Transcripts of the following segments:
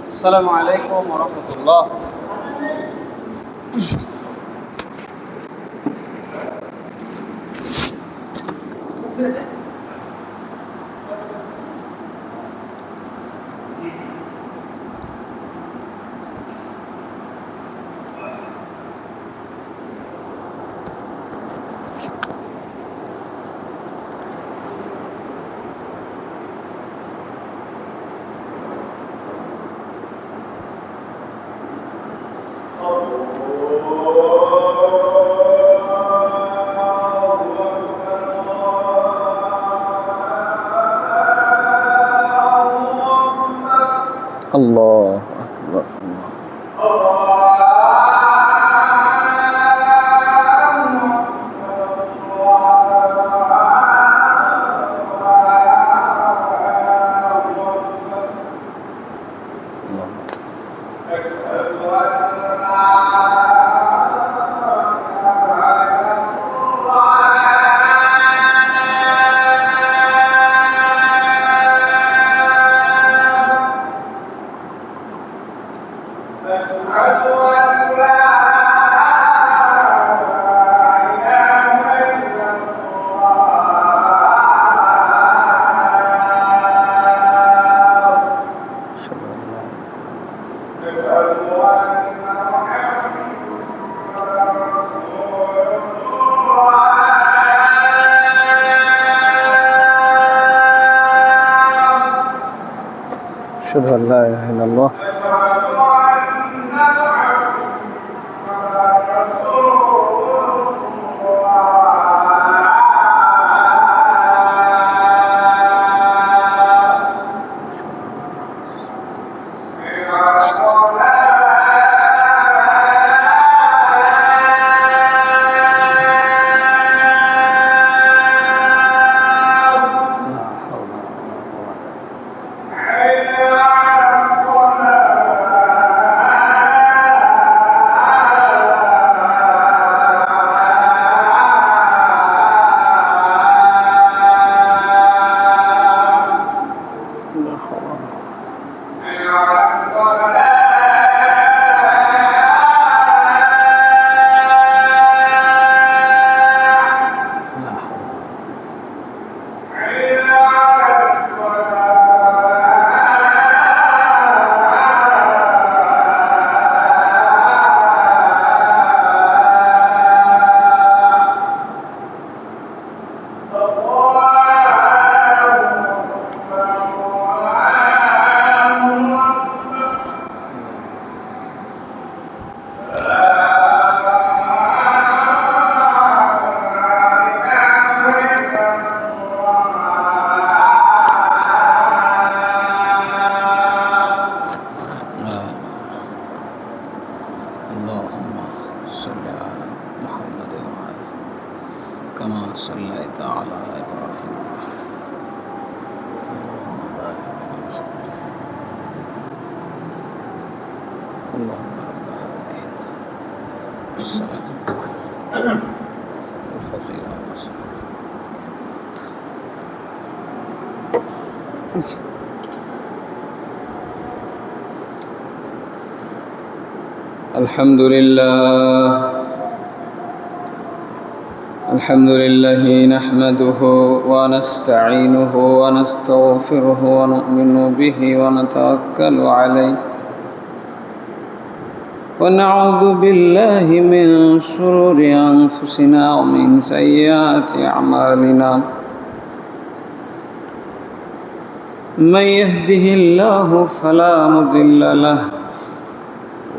السلام عليكم ورحمة الله. الله أكبر. أشهد أن لا إله إلا الله. اللهم صل على محمد وعلى كما صليت على إبراهيم. اللهم بارك على محمد. اللهم رب هذه الصلاة والفضيلة والنصر. الحمد لله نحمده ونستعينه ونستغفره ونؤمن به ونتوكل عليه ونعوذ بالله من شرور أنفسنا ومن سيئات أعمالنا. من يهده الله فلا مضل له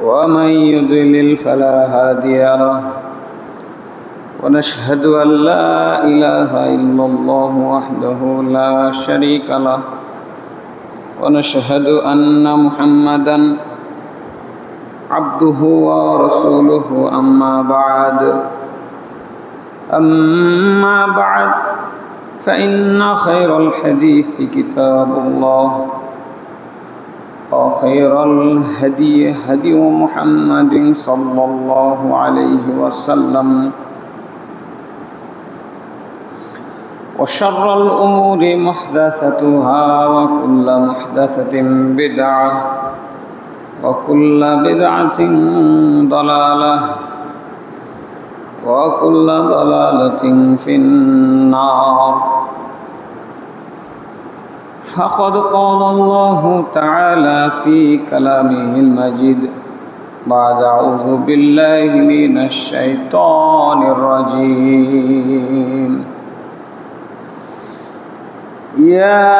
ومن يضلل فلا هادي له. ونشهد أن لا إله إلا الله وحده لا شريك له. ونشهد أن محمدا عبده ورسوله. أما بعد فإن خير الحديث كتاب الله وخير الهدي هدي محمد صلى الله عليه وسلم وشر الأمور محدثتها وكل محدثة بدعة وكل بدعة ضلالة وكل ضلالة في النار. فقد قال الله تعالى في كلامه المجيد بعد أعوذ بالله من الشيطان الرجيم. يا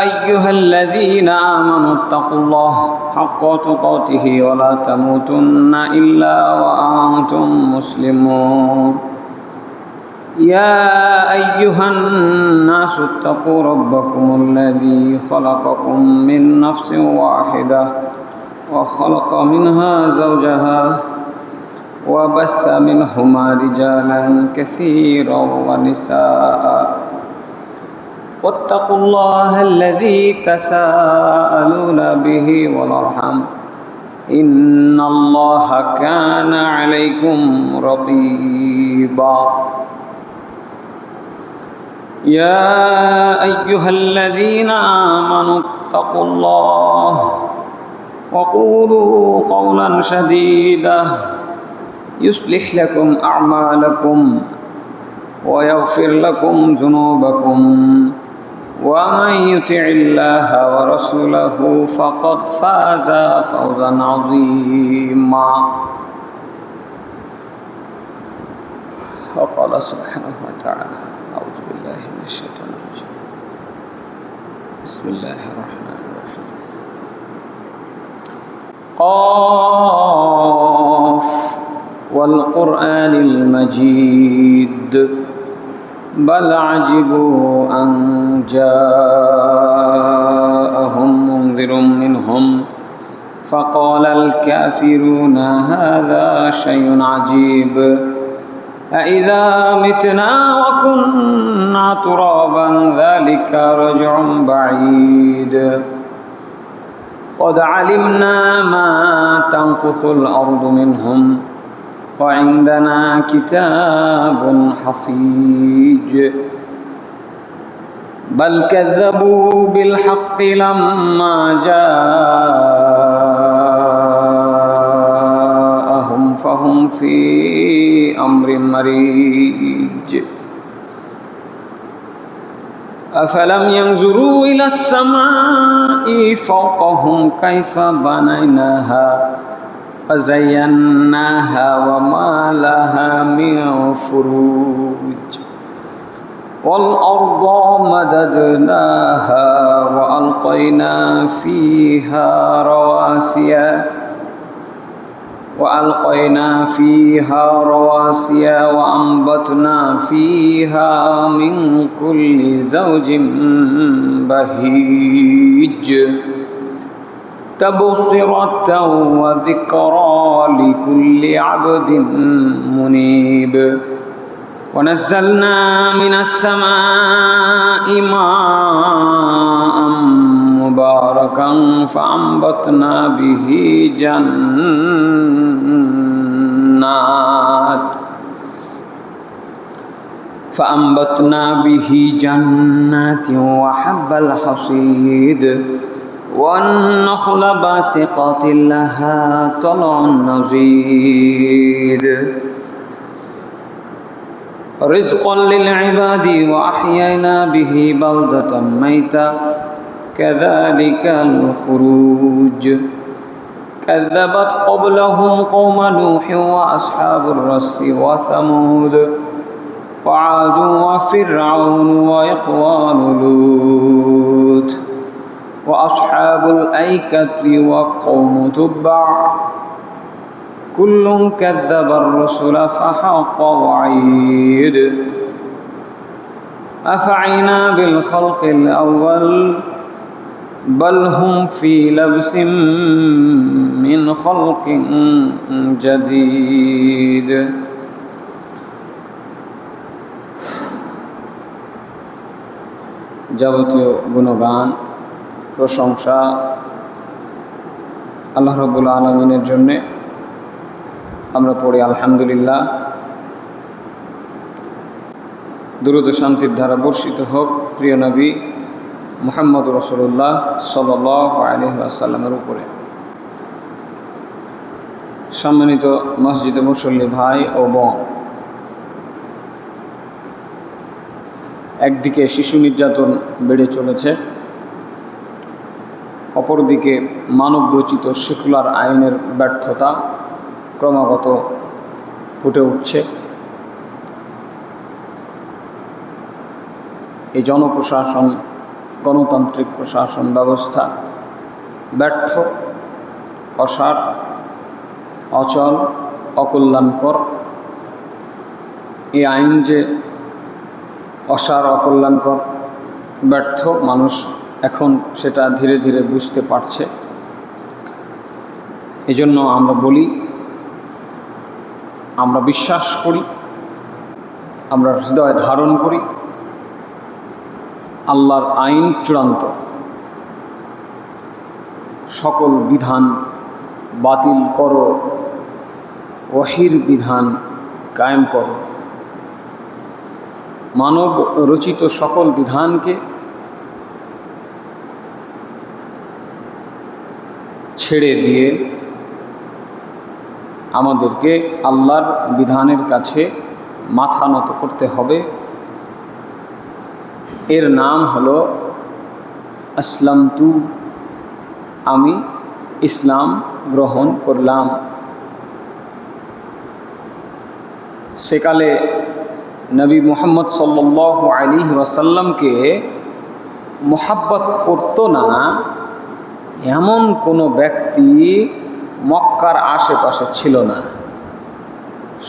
أيها الذين آمنوا اتقوا الله حق تقاته ولا تموتن إلا وأنتم مسلمون. يا أيها الناس اتقوا ربكم الذي خلقكم من نفس واحدة وخلق منها زوجها وبث منهما رجالا كثيرا ونساء واتقوا الله الذي تساءلون به والأرحام إن الله كان عليكم رقيبا. يا أيها الذين آمنوا اتقوا الله وقولوا قولا سديدا يصلح لكم أعمالكم ويغفر لكم ذنوبكم ومن يطع الله ورسوله فقد فاز فوزا عظيما. وقال سبحانه وتعالى أعوذ بالله من الشيطان الرجيم بسم الله الرحمن الرحيم. قاف والقرآن المجيد بل عجبوا أن جاءهم منذر منهم فقال الكافرون هذا شيء عجيب أإذا متنا وكنا ترابا ذلك رجع بعيد قد علمنا ما تنقص الأرض منهم وعندنا كتاب حفيظ بل كذبوا بالحق لما جاءهم فهم في أمر مريج أفلم ينظروا إلى السماء فوقهم كيف بنيناها وزيناها وما لها من فروج والأرض مددناها وألقينا فيها رواسي وأنبتنا فيها من كل زوج بهيج تبصرة وذكرى لكل عبد منيب ونزلنا من السماء ماء مباركا فأنبتنا به جنات وحب الحصيد والنخل باسقات لها طلع نضيد رزقا للعباد وأحيينا به بلدة ميتا كذلك الخروج كذبت قبلهم قوم نوح وأصحاب الرس وثمود وعاد وفرعون وإخوان لوط وأصحاب الأيكة وقوم تبع كل كذب الرسل فحق وعيد أفعينا بالخلق الأول بل هم في لبس من خلق جديد যাবতীয় গুণগান প্রশংসা আল্লাহ রাব্বুল আলামিনের জন্য। আমরা পড়ি আলহামদুলিল্লাহ। দুরূদ ও শান্তির ধারা বর্ষিত হোক প্রিয় নবী মুহাম্মদ রাসূলুল্লাহ সাল্লাল্লাহু আলাইহি ওয়াসাল্লামের উপরে। সম্মানিত মসজিদে মুসল্লি ভাই ও বোন, একদিকে শিশু নির্যাতন বেড়ে চলেছে, অপরদিকে মানবরচিত সেকুলার আইনের ব্যর্থতা ক্রমাগত ফুটে উঠছে। এই জনপ্রশাসন, গণতান্ত্রিক প্রশাসন ব্যবস্থা ব্যর্থ, অসার, অচল, অকল্যাণকর। এই আইন যে অসার, অকল্যাণকর, ব্যর্থ, মানুষ এখন সেটা ধীরে ধীরে বুঝতে পারছে। এজন্য আমরা বলি, আমরা বিশ্বাস করি, আমরা হৃদয়ে ধারণ করি, আল্লাহর আইন চূড়ান্ত, সকল বিধান বাতিল করো, ওহীর বিধান কায়েম করো। মানব রচিত সকল বিধানকে ছেড়ে দিয়ে আমাদেরকে আল্লাহর বিধানের কাছে মাথা নত করতে হবে। এর নাম হলো আসলামতু, আমি ইসলাম গ্রহণ করলাম। সেকালে নবী মুহাম্মদ সাল্লাল্লাহু আলাইহি ওয়াসাল্লামকে মোহাব্বত করত না এমন কোনো ব্যক্তি মক্কার আশেপাশে ছিল না।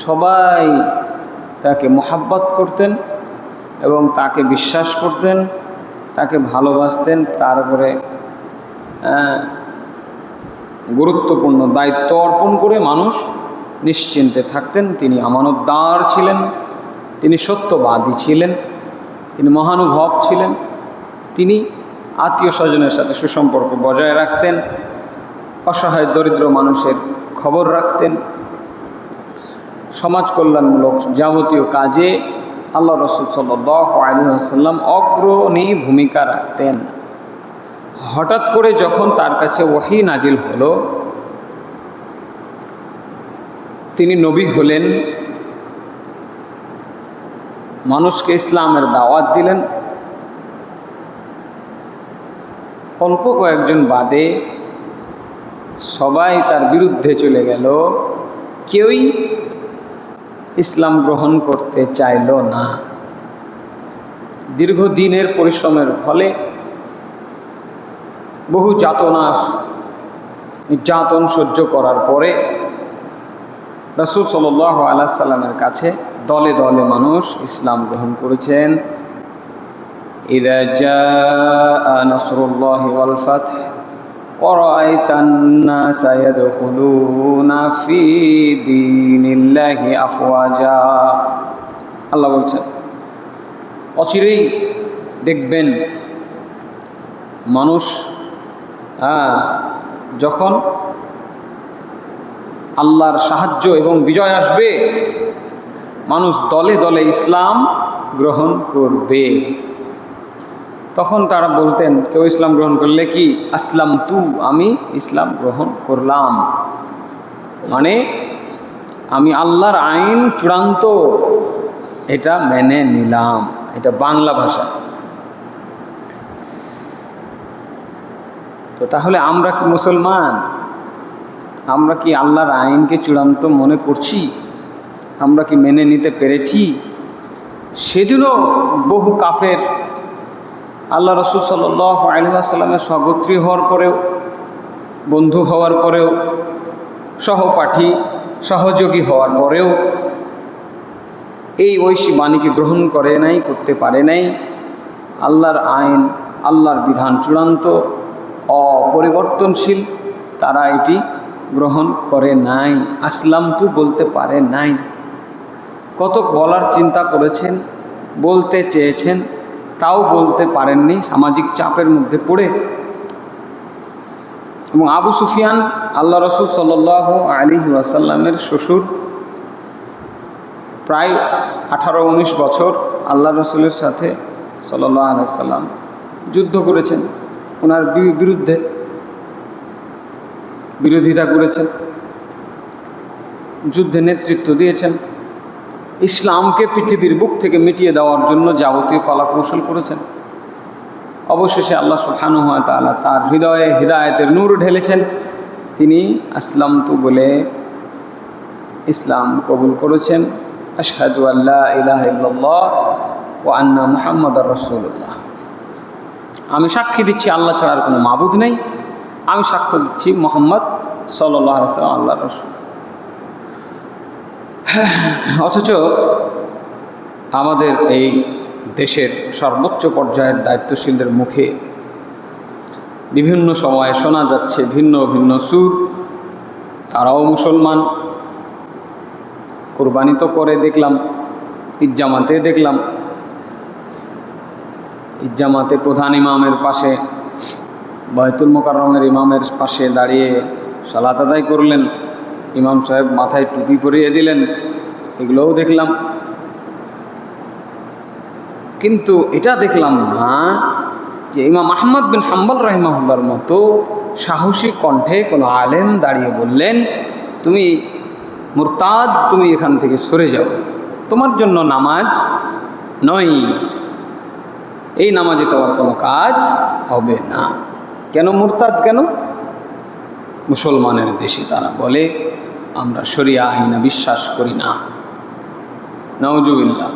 সবাই তাকে মোহাব্বত করতেন এবং তাকে বিশ্বাস করতেন, তাকে ভালোবাসতেন। তারপরে গুরুত্বপূর্ণ দায়িত্ব অর্পণ করে মানুষ নিশ্চিন্তে থাকতেন। তিনি আমানতদার ছিলেন, তিনি সত্যবাদী ছিলেন, তিনি মহানুভব ছিলেন, তিনি আত্মীয় স্বজনের সাথে সুসম্পর্ক বজায় রাখতেন, অসহায় দরিদ্র মানুষের খবর রাখতেন, সমাজ কল্যাণমূলক যাবতীয় কাজে আল্লাহ রাসূল সাল্লাল্লাহু আলাইহি ওয়াসাল্লাম অগ্রণী ভূমিকা রাখতেন। হঠাৎ করে যখন তার কাছে ওহী নাজিল হলো, তিনি নবী হলেন, মানুষকে ইসলামের দাওয়াত দিলেন। অল্প কয়েকজন বাদে সবাই তার বিরুদ্ধে চলে গেল, কেউই ইসলাম গ্রহণ করতে চাইল না। দীর্ঘদিনের পরিশ্রমের ফলে, বহু নির্যাতন সহ্য করার পরে রাসূল সাল্লাল্লাহু আলাইহি ওয়াসাল্লামের কাছে দলে দলে মানুষ ইসলাম গ্রহণ করেছেন। ইযা জাআ নাসরুল্লাহি ওয়াল ফাতহ ওয়া রাআইতান নাসা ইয়াদখুলুনা ফি দীনিল্লাহি আফওয়াজা। আল্লাহ বলছেন, অচিরেই দেখবেন মানুষ যখন আল্লাহর সাহায্য এবং বিজয় আসবে, মানুষ দলে দলে ইসলাম গ্রহণ করবে। তখন তারা বলতেন, কেউ ইসলাম গ্রহণ করলে কি আসলামতু, আমি ইসলাম গ্রহণ করলাম, মানে আমি আল্লাহর আইন চূড়ান্ত, এটা মেনে নিলাম। এটা বাংলা ভাষা। তো তাহলে আমরা কি মুসলমান? আমরা কি আল্লাহর আইনকে চূড়ান্ত মনে করছি? আমরা কি মেনে নিতে পেরেছি? সেদিনও বহু কাফের আল্লাহ রাসূল সাল্লাল্লাহু আলাইহি ওয়াসাল্লামের সহগোত্রী হওয়ার পরেও, বন্ধু হওয়ার পরেও, সহপাঠী সহযোগী হওয়ার পরেও এই ঐশী বাণীকে গ্রহণ করতে পারে নাই। আল্লাহর আইন, আল্লাহর বিধান চূড়ান্ত, অপরিবর্তনশীল, তারা এটি গ্রহণ করে নাই, আসলামতু বলতে পারে নাই। কত বলার চিন্তা করেছেন, বলতে চেয়েছেন, তাও বলতে পারেননি সামাজিক চাপের মধ্যে পড়ে। এবং আবু সুফিয়ান আল্লাহ রাসূল সাল্লাল্লাহু আলাইহি ওয়াসাল্লামের শ্বশুর, প্রায় 18-19 বছর আল্লাহ রসুলের সাথে সাল্লাল্লাহু আলাইহি ওয়াসাল্লাম যুদ্ধ করেছেন, ওনার বিরুদ্ধে বিরোধিতা করেছেন, যুদ্ধে নেতৃত্ব দিয়েছেন, ইসলামকে পৃথিবীর বুক থেকে মিটিয়ে দেওয়ার জন্য যাবতীয় কলাকৌশল করেছেন। অবশেষে আল্লাহ সুবহানাহু ওয়া তাআলা তার হৃদয়ে হিদায়াতের নূর ঢেলেছেন। তিনি আসলামতু বলে ইসলাম কবুল করেছেন। আশহাদু আল্লা ইলাহা ইল্লাল্লাহ ওয়া আন্না মুহাম্মাদার রাসূলুল্লাহ। আমি সাক্ষী দিচ্ছি আল্লাহ ছাড়া আর কোনো মাবুদ নেই, আমি সাক্ষ্য দিচ্ছি মুহাম্মদ সাল্লাল্লাহু আলাইহি ওয়াসাল্লাম আল্লাহর রাসূল। অথচ আমাদের এই দেশের সর্বোচ্চ পর্যায়ের দায়িত্বশীলদের মুখে বিভিন্ন সময়ে শোনা যাচ্ছে ভিন্ন ভিন্ন সুর। তারাও মুসলমান, কোরবানি তো করে দেখলাম, ঈদ জামাতে দেখলাম, ঈদ জামাতে প্রধান ইমামের পাশে, বাইতুল মোকাররমের ইমামের পাশে দাঁড়িয়ে সালাত আদায় করলেন, ইমাম সাহেব মাথায় টুপি পরিয়ে দিলেন, এগুলোও দেখলাম। কিন্তু এটা দেখলাম না যে ইমাম আহমদ বিন হাম্বল রাহিমাহুল্লাহর মতো সাহসী কণ্ঠে কোনো আলেম দাঁড়িয়ে বললেন, তুমি মুরতাদ, তুমি এখান থেকে সরে যাও, তোমার জন্য নামাজ নয়, এই নামাজে তোমার কোনো কাজ হবে না। কেন মুরতাদ? কেন? মুসলমানের দেশে তারা বলে আমরা শরিয়া আইনে বিশ্বাস করি না, নাউজুবিল্লাহ।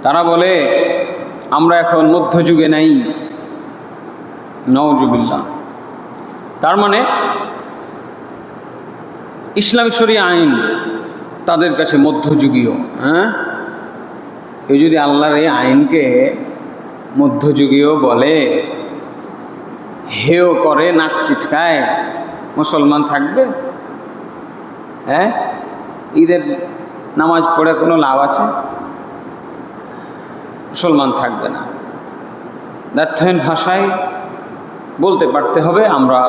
তারা বলে আমরা এখন মধ্যযুগে নাই, নাউজুবিল্লাহ। তার মানে ইসলামী শরিয়া আইন তাদের কাছে মধ্যযুগীয়। কেউ যদি আল্লাহর এই আইনকে মধ্যযুগীয় বলে, হেও করে, নাক ছিটকায়, মুসলমান থাকবে? ঈদের নামাজ পড়ে কোনো লাভ আছে? মুসলমান থাকবে না। দ্ব্যর্থহীন ভাষায় বলতে পারতে হবে আমরা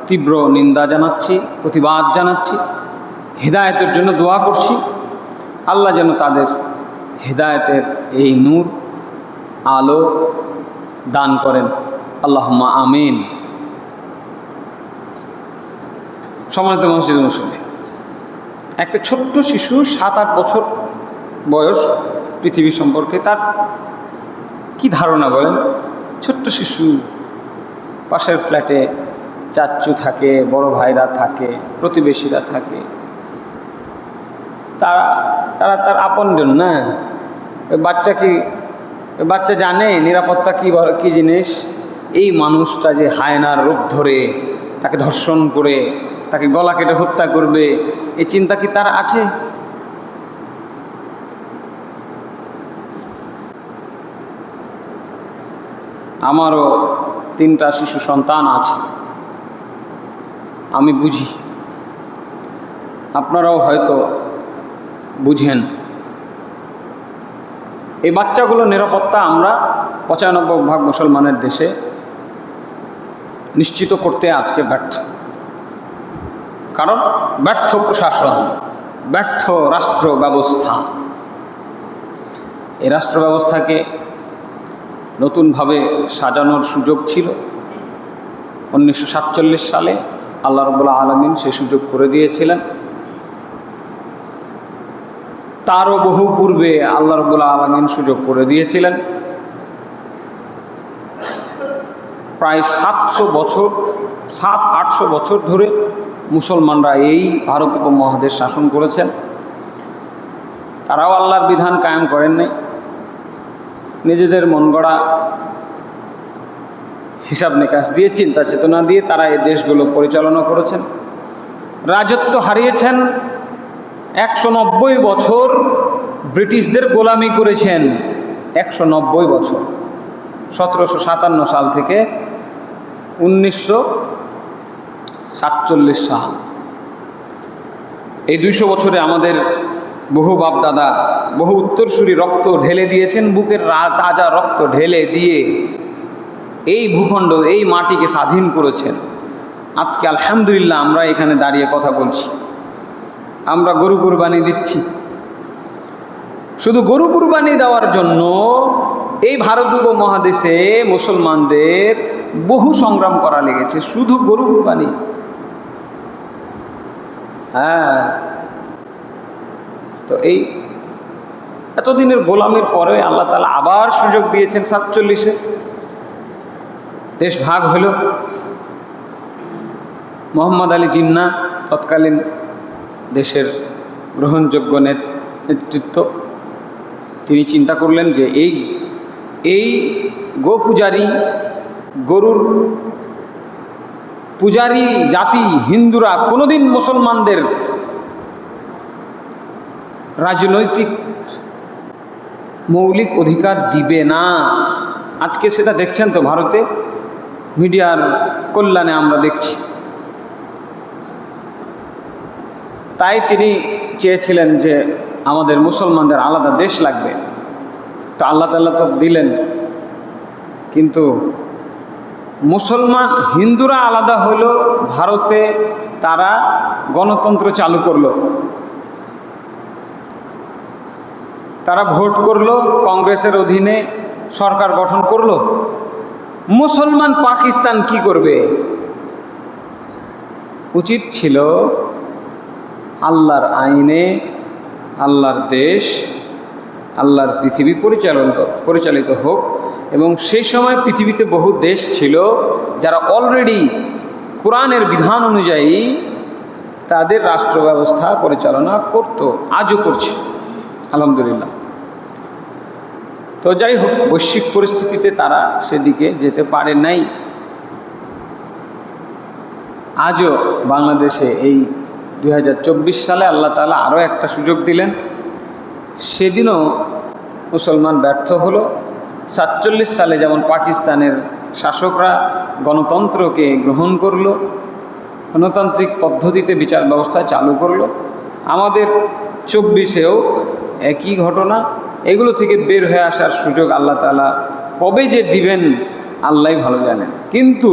তীব্র নিন্দা জানাচ্ছি, প্রতিবাদ জানাচ্ছি, হিদায়াতের জন্য দোয়া করছি। আল্লাহ যেন তাদের হিদায়াতের এই নূর আলো দান করেন, আল্লাহুম্মা আমিন। সম্মানিত মসজিদ মুসল্লি, একটা ছোট্ট শিশু 7-8 বছর বয়স, পৃথিবী সম্পর্কে তার কি ধারণা বলেন? ছোট্ট শিশু, পাশের ফ্ল্যাটে চাচ্চু থাকে, বড় ভাইরা থাকে, প্রতিবেশীরা থাকে, তারা তার আপনজন না। ওই বাচ্চা জানে নিরাপত্তা কী জিনিস? এই মানুষটা যে হায়নার রূপ ধরে তাকে ধর্ষণ করে তাকে গলা কেটে হত্যা করবে, এই চিন্তা কি তার আছে? আমারও 3টা শিশু সন্তান আছে, আমি বুঝি, আপনারাও হয়তো বুঝেন। এই বাচ্চাগুলো নিরাপত্তা আমরা 95% মুসলমানের দেশে নিশ্চিত করতে আজকে ব্যর্থ। কারণ ব্যর্থ প্রশাসন, ব্যর্থ রাষ্ট্র ব্যবস্থা। এই রাষ্ট্র ব্যবস্থাকে নতুনভাবে সাজানোর সুযোগ ছিল 1947 সালে। আল্লাহ রাব্বুল আলামিন সে সুযোগ করে দিয়েছিলেন। তারও বহু পূর্বে আল্লাহ রাব্বুল আলামিন সুযোগ করে দিয়েছিলেন। প্রায় 700-800 বছর ধরে মুসলমানরা এই ভারত উপমহাদেশ শাসন করেছেন। তারাও আল্লাহর বিধান কায়েম করেন নাই, নিজেদের মন গড়া হিসাব নিকাশ দিয়ে, চিন্তা চেতনা দিয়ে তারা এই দেশগুলো পরিচালনা করেছেন। রাজত্ব হারিয়েছেন, 190 বছর ব্রিটিশদের গোলামি করেছেন। 190 বছর, 1757 সাল থেকে 1947 সাল। এই 200 বছরে আমাদের বহু বাপদাদা, বহু উত্তরসূরি রক্ত ঢেলে দিয়েছেন, বুকের তাজা রক্ত ঢেলে দিয়ে এই ভূখণ্ড, এই মাটিকে স্বাধীন করেছেন। আজকে আলহামদুলিল্লাহ আমরা এখানে দাঁড়িয়ে কথা বলছি, আমরা গরু কুরবানি দিচ্ছি, শুধু গরু কুরবানি দেওয়ার জন্য এই ভারত উপমহাদেশে মুসলমানদের বহু সংগ্রাম করা লেগেছে, শুধু গরু কুরবানি। হ্যাঁ, তো এই এতদিনের গোলামের পরে আল্লাহ তাআলা আবার সুযোগ দিয়েছেন 47-এ, দেশ ভাগ হল। মোহাম্মদ আলী জিন্নাহ তৎকালীন দেশের গ্রহণযোগ্য নেতৃত্ব, তিনি চিন্তা করলেন যে এই গো পূজারী, গরুর পূজারী জাতি হিন্দুরা কোনোদিন মুসলমানদের রাজনৈতিক মৌলিক অধিকার দিবে না। আজকে সেটা দেখছেন তো, ভারতে মিডিয়ার কল্যাণে আমরা দেখছি। তাই তিনি চেয়েছিলেন যে আমাদের মুসলমানদের আলাদা দেশ লাগবে। তো আল্লাহ তাআলা তো দিলেন, কিন্তু মুসলমান হিন্দুরা আলাদা হলো, ভারতে তারা গণতন্ত্র চালু করলো, তারা ভোট করলো, কংগ্রেসের অধীনে সরকার গঠন করলো। মুসলমান পাকিস্তান কি করবে? উচিত ছিল আল্লাহর আইনে, আল্লাহর দেশ, আল্লাহর পৃথিবী পরিচালিত হোক। এবং সেই সময় পৃথিবীতে বহু দেশ ছিল যারা অলরেডি কোরআনের বিধান অনুযায়ী তাদের রাষ্ট্র ব্যবস্থা পরিচালনা করত, আজও করছে, আলহামদুলিল্লাহ। তো যাই হোক, বৈশ্বিক পরিস্থিতিতে তারা সেদিকে যেতে পারে নাই। আজও বাংলাদেশে এই 2024 সালে আল্লাহ তাআলা আরও একটা সুযোগ দিলেন। সেদিনও মুসলমান ব্যর্থ হলো। 47 সালে যেমন পাকিস্তানের শাসকরা গণতন্ত্রকে গ্রহণ করলো, গণতান্ত্রিক পদ্ধতিতে বিচার ব্যবস্থা চালু করলো, আমাদের 24-এও একই ঘটনা। এগুলো থেকে বের হয়ে আসার সুযোগ আল্লাহ তাআলা কবে যে দিবেন আল্লাহই ভালো জানেন। কিন্তু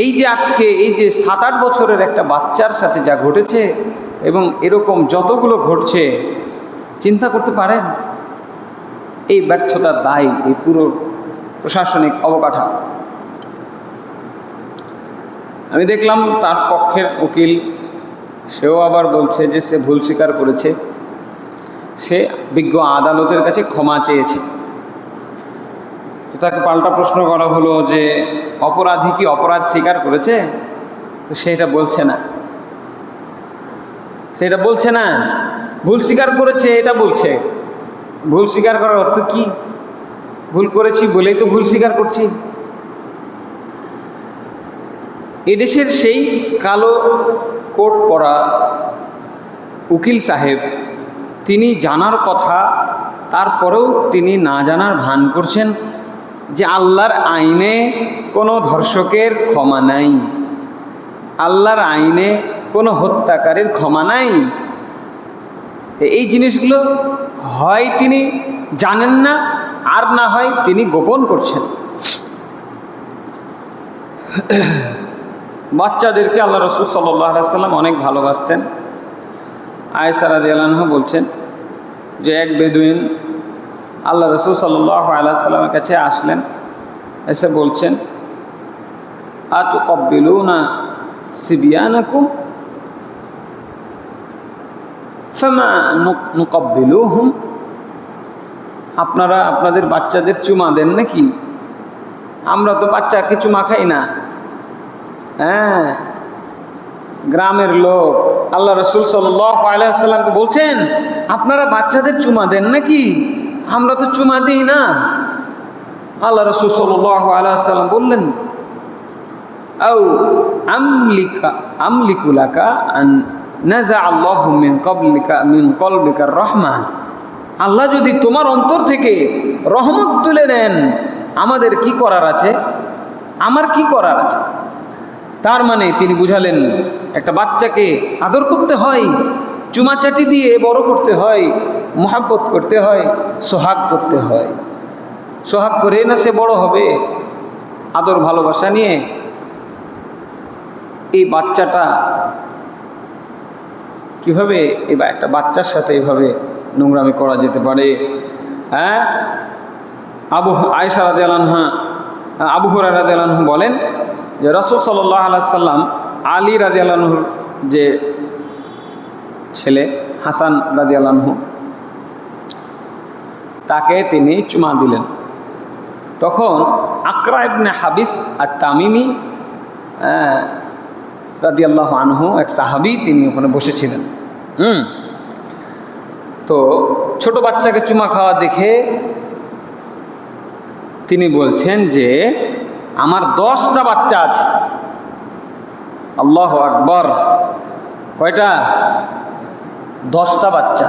এই যে আজকে এই যে 7-8 বছরের একটা বাচ্চার সাথে যা ঘটেছে, এবং এরকম যতগুলো ঘটছে, চিন্তা করতে পারেন এই ব্যর্থতার দায় এই পুরো প্রশাসনিক অবকাঠামো। আমি দেখলাম তার পক্ষের উকিল, সেও আবার বলছে যে সে ভুল স্বীকার করেছে, সে বিজ্ঞ আদালতের কাছে ক্ষমা চেয়েছে। তো তাকে পাল্টা প্রশ্ন করা হলো যে অপরাধী কি অপরাধ স্বীকার করেছে? তো সেটা বলছে না, সেটা বলছে না, ভুল স্বীকার করেছে এটা বলছে। ভুল স্বীকার করার অর্থ কি? ভুল করেছি বলেই তো ভুল স্বীকার করছি। এদেশের সেই কালো কোট পরা উকিল সাহেব, তিনি জানার কথা, তারপরেও তিনি না জানার ভান করছেন যে আল্লাহর আইনে কোনো ধর্ষকের ক্ষমা নাই, আল্লাহর আইনে কোনো হত্যাকারীর ক্ষমা নাই। এই জিনিসগুলো হয় তিনি জানেন না, আর না হয় তিনি গোপন করছেন। বাচ্চাদেরকে আল্লাহ রাসূল সাল্লাল্লাহু আলাইহি ওয়াসাল্লাম অনেক ভালোবাসতেন। আয়েশা রাদিয়াল্লাহু আনহা বলছেন যে এক বেদুইন আল্লাহ রাসূল সাল্লাল্লাহু আলাইহি ওয়াসাল্লামের কাছে আসলেন, এসে বলছেন, আতুকাব্বিলুনা সিবিয়ানাকুম ফামা নুকাব্বিলুহুম, আপনারা আপনাদের বাচ্চাদের চুমা দেন নাকি? আমরা তো বাচ্চাকে চুমা খাই না। হ্যাঁ, গ্রামের লোক আল্লাহ রাসূল সাল্লাল্লাহু আলাইহি ওয়াসাল্লামকে বলছেন, আপনারা বাচ্চাদের চুমা দেন নাকি? আমরা তো চুমা দিই না। আল্লাহ রাসূল সাল্লাল্লাহু আলাইহি ওয়াসাল্লাম বললেন, আও আমলিকু লাকা আন নাযা আল্লাহু মিন কলবিকা রাহমা, আল্লাহ যদি তোমার অন্তর থেকে রহমত তুলে নেন, আমাদের কি করার আছে? আমার কি করার আছে? তার মানে তিনি বুঝালেন, একটা বাচ্চাকে আদর করতে হয়, চুমাচাটি দিয়ে বড় করতে হয়, মহব্বত করতে হয়, সোহাগ করতে হয়। সোহাগ করে না সে বড় হবে, আদর ভালোবাসা নিয়ে। এই বাচ্চাটা কিভাবে, এবার একটা বাচ্চার সাথে এভাবে নোংরামি করা যেতে পারে। হ্যাঁ, আয়েশা রাদিয়াল্লাহু আনহা, আবু হুরায়রা রাদিয়াল্লাহু আনহু বলেন যে রাসূল সাল্লাল্লাহু আলাইহি সাল্লাম আলী রাদিয়াল্লাহু আনহুর যে ছেলে হাসান রাদিয়াল্লাহু আনহু, তাকে তিনি চুমা দিলেন। তখন আকরা ইবনে হাবিস আত-তামিমি রাদিয়াল্লাহু আনহু, এক সাহাবী, তিনি ওখানে বসেছিলেন। তো ছোট বাচ্চাকে চুমা খাওয়া দেখে তিনি বলছেন যে আমার 10টা বাচ্চা আছে। আল্লাহু আকবার! কয়টা? 10টা বাচ্চা।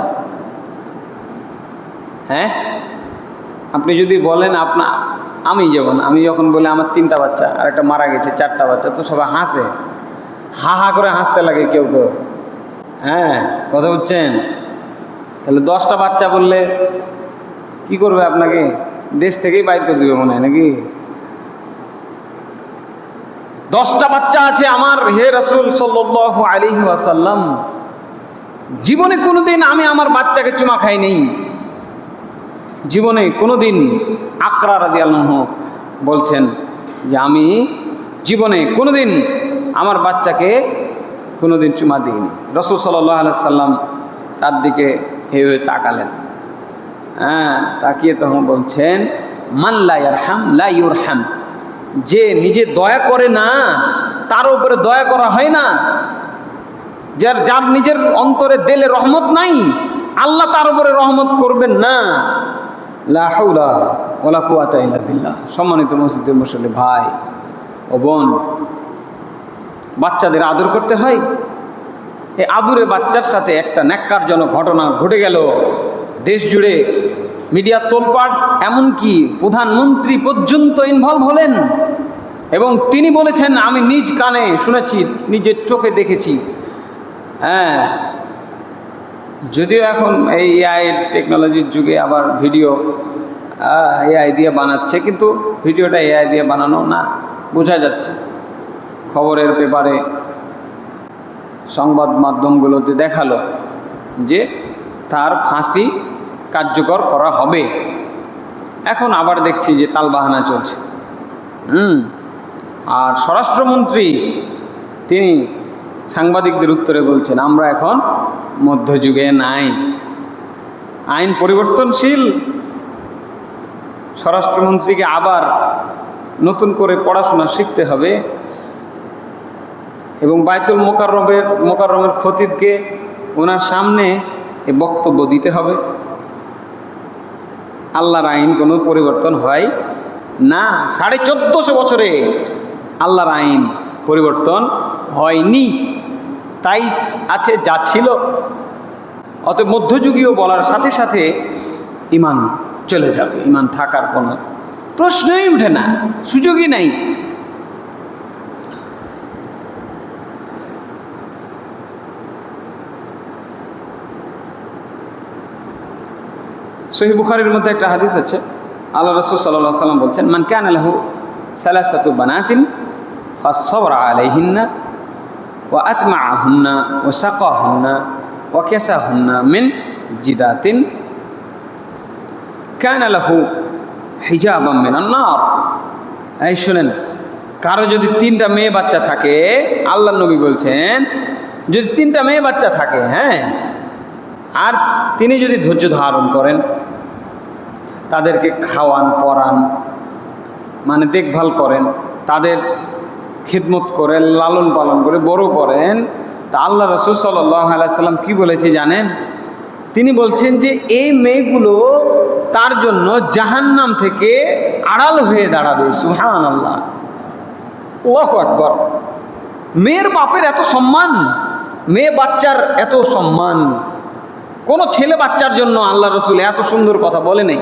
হ্যাঁ, আপনি যদি বলেন আমি যখন বলি আমার 3টা বাচ্চা আর একটা মারা গেছে, 4টা বাচ্চা, তো সবাই হাসে, হা হা করে হাসতে লাগে কেউ কেউ। হ্যাঁ, কথা বুঝছেন? তাহলে 10টা বাচ্চা বললে কি করবে? আপনাকে দেশ থেকেই বাইর করে দিবে মনে হয় নাকি? 10টা বাচ্চা আছে আমার, হে রাসূল সাল্লাল্লাহু আলাইহি ওয়াসাল্লাম। জীবনে কোনোদিন আমি আমার বাচ্চাকে চুমা খাই নেই, জীবনে কোনোদিন। আকরা রাদিয়াল্লাহু আনহু বলছেন যে আমি জীবনে কোনোদিন আমার বাচ্চাকে কোনোদিন চুমা দিইনি। রাসূল সাল্লাল্লাহু আলাইহি সাল্লাম তার দিকে হেয়ে তাকালেন। হ্যাঁ, তাকিয়ে তখন বলছেন মান লা ইয়ারহাম লা ইউরহাম। যে নিজে দয়া করে না, তার উপরে দয়া করা হয় না। যার নিজের অন্তরে দিলে রহমত নাই, আল্লাহ তার উপরে রহমত করবেন না। লা হাওলা ওয়ালা কুওয়াতা ইল্লা বিল্লাহ। সম্মানিত মসজিদের মুসল্লি ভাই ও বোন, বাচ্চাদের আদর করতে হয়। এই আদুরে বাচ্চার সাথে একটা ন্যাক্কারজনক ঘটনা ঘটে গেল দেশ জুড়ে, মিডিয়া তোলপাড়, এমনকি প্রধানমন্ত্রী পর্যন্ত ইনভলভ হলেন এবং তিনি বলেছেন আমি নিজ কানে শুনেছি, নিজের চোখে দেখেছি। হ্যাঁ, যদিও এখন এই এআই টেকনোলজির যুগে আবার ভিডিও এআই দিয়ে বানাচ্ছে, কিন্তু ভিডিওটা এআই দিয়ে বানানো না, বোঝা যাচ্ছে। খবরের পেপারে, সংবাদ মাধ্যমগুলোতে দেখালো যে তার ফাঁসি কার্যকর করা হবে। এখন আবার দেখছি যে তালবাহানা চলছে। আর স্বরাষ্ট্রমন্ত্রী তিনি সাংবাদিকদের উত্তরে বলছেন আমরা এখন মধ্যযুগে নাই, আইন পরিবর্তনশীল। স্বরাষ্ট্রমন্ত্রীকে আবার নতুন করে পড়াশোনা শিখতে হবে এবং বাইতুল মোকাররমের খতিবকে ওনার সামনে এ বক্তব্য দিতে হবে। আল্লাহর আইন কোনো পরিবর্তন হয় না। 1450 বছরে আল্লাহর আইন পরিবর্তন হয়নি, তাই আছে যা ছিল। অতএব মধ্যযুগীয় বলার সাথে সাথে ইমান চলে যাবে, ইমান থাকার কোনো প্রশ্নই উঠে না, সুযোগই নাই। সহিহ বুখারীর মধ্যে একটা হাদিস আছে, আল্লাহ রাসূল সাল্লাল্লাহু আলাইহি ওয়াসাল্লাম বলছেন মান কানা লাহু সালাসাতু বানাতিন ফাসসাবরা আলাইহিন্না ওয়া আতমাআহুন্না ওয়া সাকাহুন্না ওয়া কাসাহুন্না মিন জিদাতিন কানা লাহু হিজাবাম মিনান নার। এই শুনেন, কারো যদি 3টা মেয়ে বাচ্চা থাকে, আল্লাহর নবী বলছেন যদি 3টা মেয়ে বাচ্চা থাকে, হ্যাঁ, আর তিনি যদি ধৈর্য ধারণ করেন, তাদেরকে খাওয়ান পরান, মানে দেখভাল করেন, তাদের খিদমত করেন, লালন পালন করে বড় করেন, তা আল্লাহ রাসূল সাল্লাল্লাহু আলাইহি ওয়াসাল্লাম কি বলেছে জানেন? তিনি বলছেন যে এই মেয়েগুলো তার জন্য জাহান্নাম থেকে আড়াল হয়ে দাঁড়াবে। সুবহানাল্লাহ, আল্লাহু আকবার। মেয়ের বাপের এত সম্মান, মেয়ে বাচ্চার এত সম্মান, কোন ছেলে বাচ্চার জন্য আল্লাহ রাসূল এত সুন্দর কথা বলে নাই।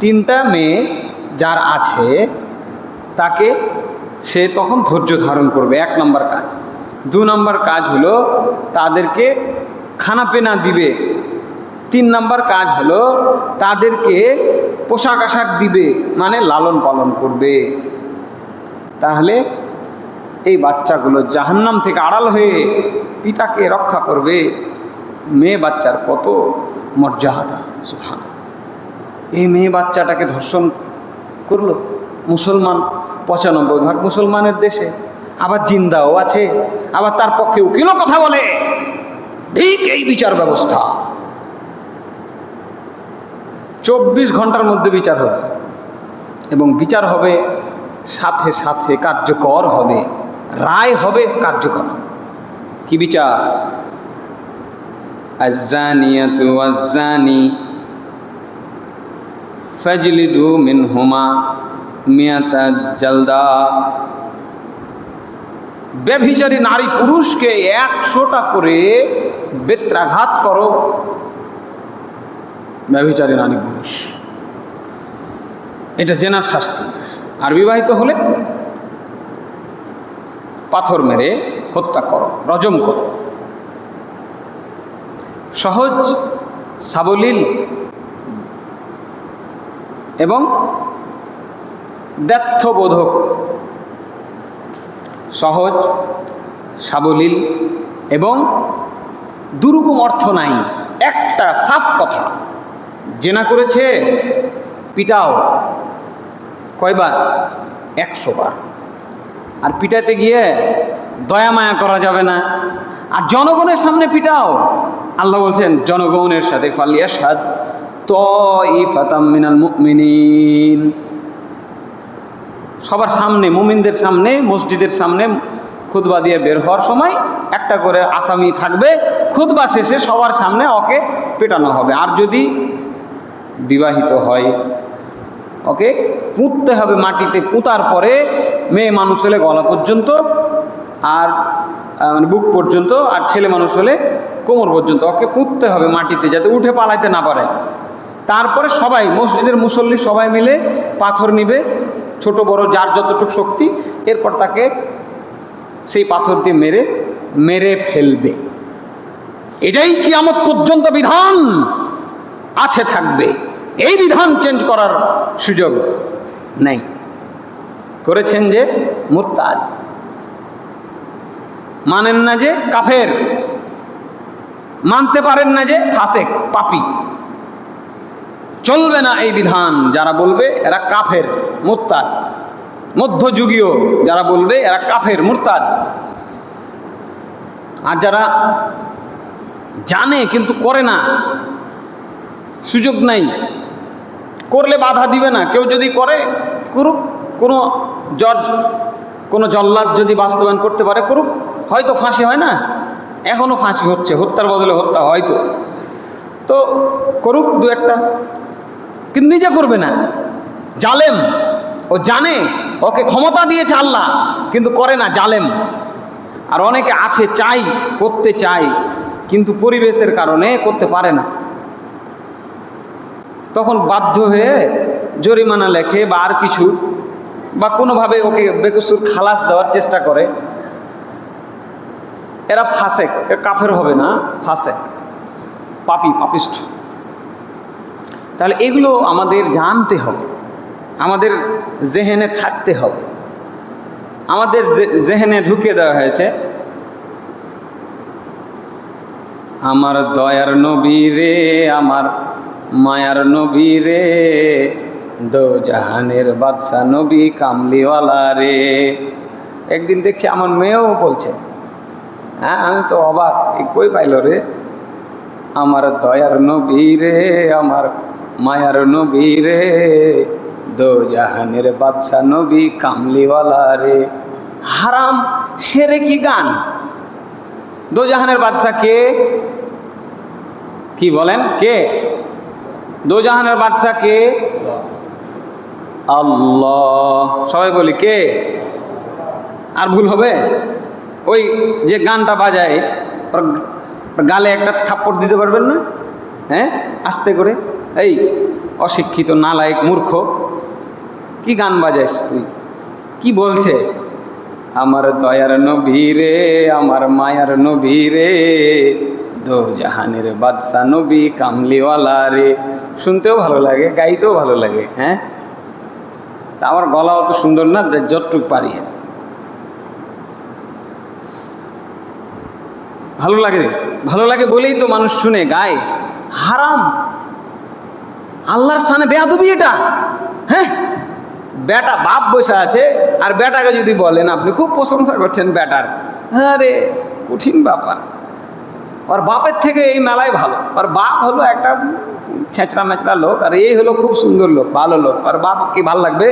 3টা মেয়ে যার আছে তাকে সে তখন ধৈর্য ধারণ করবে, 1 নম্বর কাজ। 2 নম্বর কাজ হলো তাদেরকে খানা পেনা দিবে। 3 নম্বর কাজ হলো তাদেরকে পোশাক আশাক দিবে, মানে লালন পালন করবে। তাহলে এই বাচ্চাগুলো জাহান্নাম থেকে আড়াল হয়ে পিতাকে রক্ষা করবে। মেয়ে বাচ্চার কত মর্যাদা, সুবহানাল্লাহ। এই মেয়ে বাচ্চাটাকে ধর্ষণ করলো মুসলমান, ৯৫% মুসলমানের দেশে, আবার জিন্দাও আছে, আবার তার পক্ষে উকিলও কথা বলে। ঠিক এই বিচার ব্যবস্থা ২৪ ঘন্টার মধ্যে বিচার হবে, এবং বিচার হবে সাথে সাথে কার্যকর হবে, রায় হবে কার্যকর। কি বিচার? আয-যানিয়াতু ওয়াজ-যানি ফাজলিদু মিনহুমা মিয়াতা জালদা। ব্যভিচারী নারী পুরুষকে ১০০টা করে বেত্রাঘাত করো। ব্যভিচারী নারী পুরুষ, এটা জেনার শাস্তি। আর বিবাহিত হলে পাথর মেরে হত্যা করো, রজম করো। সহজ, সাবলীল এবং দ্ব্যর্থবোধক। সহজ, সাবলীল এবং দুরকম অর্থ নাই, একটা সাফ কথা। জেনা করেছে, পিটাও। কয়বার? ১০০ বার। আর পিটাতে গিয়ে দয়া মায়া করা যাবে না। আর জনগণের সামনে পিটাও। আল্লাহ বলছেন জনগণের সাথে ফালিয়াশহাদ তাইফাতুম মিনাল মুমিনিন। সবার সামনে, মুমিনদের সামনে, মসজিদের সামনে খুতবা দিয়ে বের হওয়ার সময় একটা করে আসামি থাকবে। খুতবা শেষে সবার সামনে ওকে পেটানো হবে। আর যদি বিবাহিত হয় ওকে পুঁততে হবে মাটিতে, পুঁতার পরে মেয়ে মানুষ হলে গলা পর্যন্ত, আর মানে বুক পর্যন্ত, আর ছেলে মানুষ হলে কোমর পর্যন্ত ওকে পুঁততে হবে মাটিতে, যাতে উঠে পালাইতে না পারে। তারপরে সবাই, মসজিদের মুসল্লি সবাই মিলে পাথর নিবে, ছোট বড় যার যতটুকু শক্তি, এরপর তাকে সেই পাথর দিয়ে মেরে মেরে ফেলবে। এটাই কিয়ামত পর্যন্ত বিধান আছে, থাকবে। এই বিধান চেঞ্জ করার সুযোগ নেই। করেছেন যে মুরতাদ, মানেন না যে কাফের, মানতে পারেন না যে ফাসেক, পাপী। চলবে না এই বিধান। যারা বলবে এরা কাফের, মুরতাদ। মধ্যযুগীয় যারা বলবে এরা কাফের, মুরতাদ। আর যারা জানে কিন্তু করে না, সুযোগ নাই, করলে বাধা দিবে না। কেউ যদি করে করুক, কোনো জজ, কোনো জল্লাদ যদি বাস্তবায়ন করতে পারে করুক। হয়তো ফাঁসি হয় না, এখনও ফাঁসি হচ্ছে, হত্যার বদলে হত্যা হয়তো, তো করুক দু একটা, কিন্তু নিজে করবে না। জালেম, ও জানে ওকে ক্ষমতা দিয়েছে আল্লাহ, কিন্তু করে না, জালেম। আর অনেকে আছে চাই, করতে চাই, কিন্তু পরিবেশের কারণে করতে পারে না। তখন বাধ্য হয়ে জরিমানা লেখে বা আর কিছু, বা কোনোভাবে ওকে বেকসুর খালাস দেওয়ার চেষ্টা করে। এরা ফাসেক, কাফের হবে না, ফাসেক, পাপী, পাপিষ্ঠ। তাহলে এগুলো আমাদের জানতে হবে, আমাদের জেহেনে থাকতে হবে। আমাদের জেহেনে ঢুকিয়ে দেওয়া হয়েছে আমার দয়ার নবী রে, আমার মায়ার নবী রে, দো জাহানের বাদশা নবী কামলিওয়ালা রে। একদিন দেখছি আমার মেয়েও বলছে, হ্যাঁ, আমি তো অবাক, কই পাইল রে, আমার দয়ার নবী রে, আমার মায়ার নবী রে, দো জাহানের বাদশা নবী কামলিওয়ালা রে। হারাম সেরে কি গান! দো জাহানের বাদশা কে? কি বলেন, কে? দো জাহানের বাদশা কে? আল্লাহ। সবাই বলি কে? আর ভুল হবে? ওই যে গানটা বাজায়, ওর গালে একটা থাপ্পড় দিতে পারবেন না? হ্যাঁ, আস্তে করে। এই অশিক্ষিত, নালায়েক, মূর্খ, কি গান বাজাইস তুই? কি বলছে? আমার দয়ার নবী রে, আমার মায়ার নবী রে, দো জাহানের বাদশা নবী কামলিওয়ালা রে। শুনতেও ভালো লাগে, গাইতেও ভালো লাগে। হ্যাঁ, তা আমার গলা অত সুন্দর না, যতটুক পারি। ভালো লাগে, ভালো লাগে বলেই তো মানুষ শুনে গায়। হারাম, আল্লাহর সামনে বেয়াদবি এটা। হ্যাঁ, বেটা বাপ বসে আছে আর বেটাকে যদি বলেন আপনি খুব প্রশংসা করছেন বেটার, আরে কঠিন ব্যাপার। ওর বাপের থেকে এই মেলায় ভালো। ওর বাপ হলো একটা ছেঁচড়া মেচড়া লোক আর এই হলো খুব সুন্দর লোক, ভালো লোক। ওর বাপ কি ভালো লাগবে?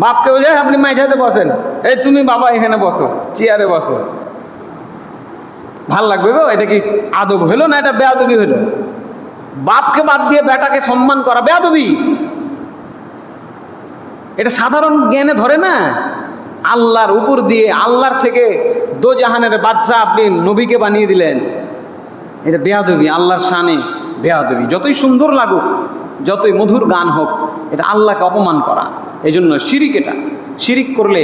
বাপকে বলে আপনি মাঝাতে বসেন, এই তুমি বাবা এখানে বসো, চেয়ারে বসো, ভাল লাগবে গো? এটা কি আদব হইলো না এটা বেয়াদবি হইলো? বাপকে বাদ দিয়ে বেটাকে সম্মান করা বেয়াদবি। এটা সাধারণ জ্ঞানে ধরে না। আল্লাহর উপর দিয়ে, আল্লাহর থেকে দোজাহানের বাদশা আপনি নবীকে বানিয়ে দিলেন, এটা বেয়াদবি, আল্লাহর শানে বেয়াদবি। যতই সুন্দর লাগুক, যতই মধুর গান হোক, এটা আল্লাহকে অপমান করা। এই জন্য শিরিক, এটা শিরিক করলে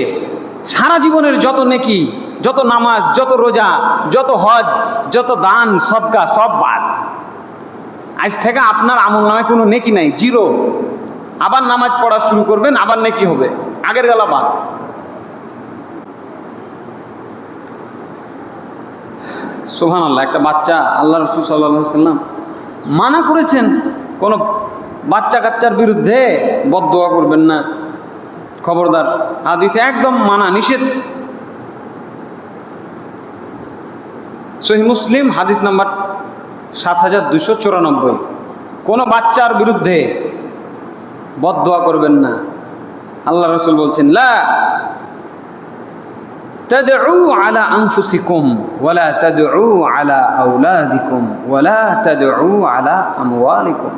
সারা জীবনের যত নেকি, যত নামাজ, যত রোজা, যত হজ, যত দান সদকা সব বাদ। আজ থেকে আপনার আমল নামায় কোনো নেকি নাই, জিরো। আবার নামাজ পড়া শুরু করবেন, আবার নেকি হবে, আগের গেলা বাদ। সুবহানাল্লাহ। একটা বাচ্চা, আল্লাহ রাসূল সাল্লাল্লাহু আলাইহি সাল্লাম মানা করেছেন কোনো বাচ্চা কাচ্চার বিরুদ্ধে বদদোয়া করবেন না, খবরদার। হাদিসে একদম মানা, নিষেধ। সহিহ মুসলিম হাদিস নাম্বার 7294। কোনো বাচ্চার বিরুদ্ধে বদদোয়া করবেন না। আল্লাহ রাসূল বলছেন, লা তাদউ আলা আনফুসিকুম ওয়ালা তাদউ আলা আওলাদিকুম ওয়ালা তাদউ আলা আমওয়ালিকুম।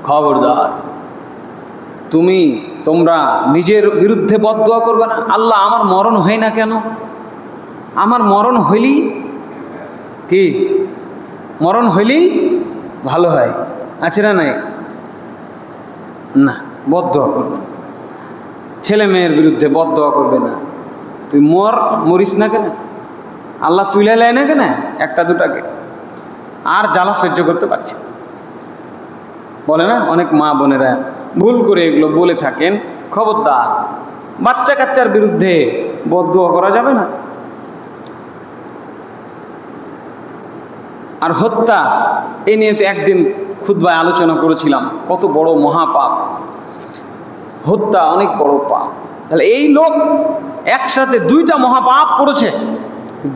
খবরদার, তোমরা নিজের বিরুদ্ধে বদদোয়া করবে না। আল্লাহ আমার মরণ হয় না কেন? আমার মরণ হইলেই কি, মরণ হইলেই ভালো হয়, আছে না নাই? না, বদদোয়া করবে না। ছেলে মেয়ের বিরুদ্ধে বদদোয়া করবে না। তুই মরিস না কেন? আল্লাহ তুলে নেয় না কেন একটা দুটাকে? আর জ্বালা সহ্য করতে পারছি, বলে না অনেক মা বোনেরা ভুল করে এগুলো বলে থাকেন। খবরদার, বাচ্চা কাচ্চার বিরুদ্ধে বদদোয়া করা যাবে না। আর হত্যা, এই নিয়ে তো একদিন খুতবায় আলোচনা করেছিলাম, কত বড় মহাপাপ। হত্যা অনেক বড় পাপ। তাহলে এই লোক একসাথে দুইটা মহাপাপ করেছে,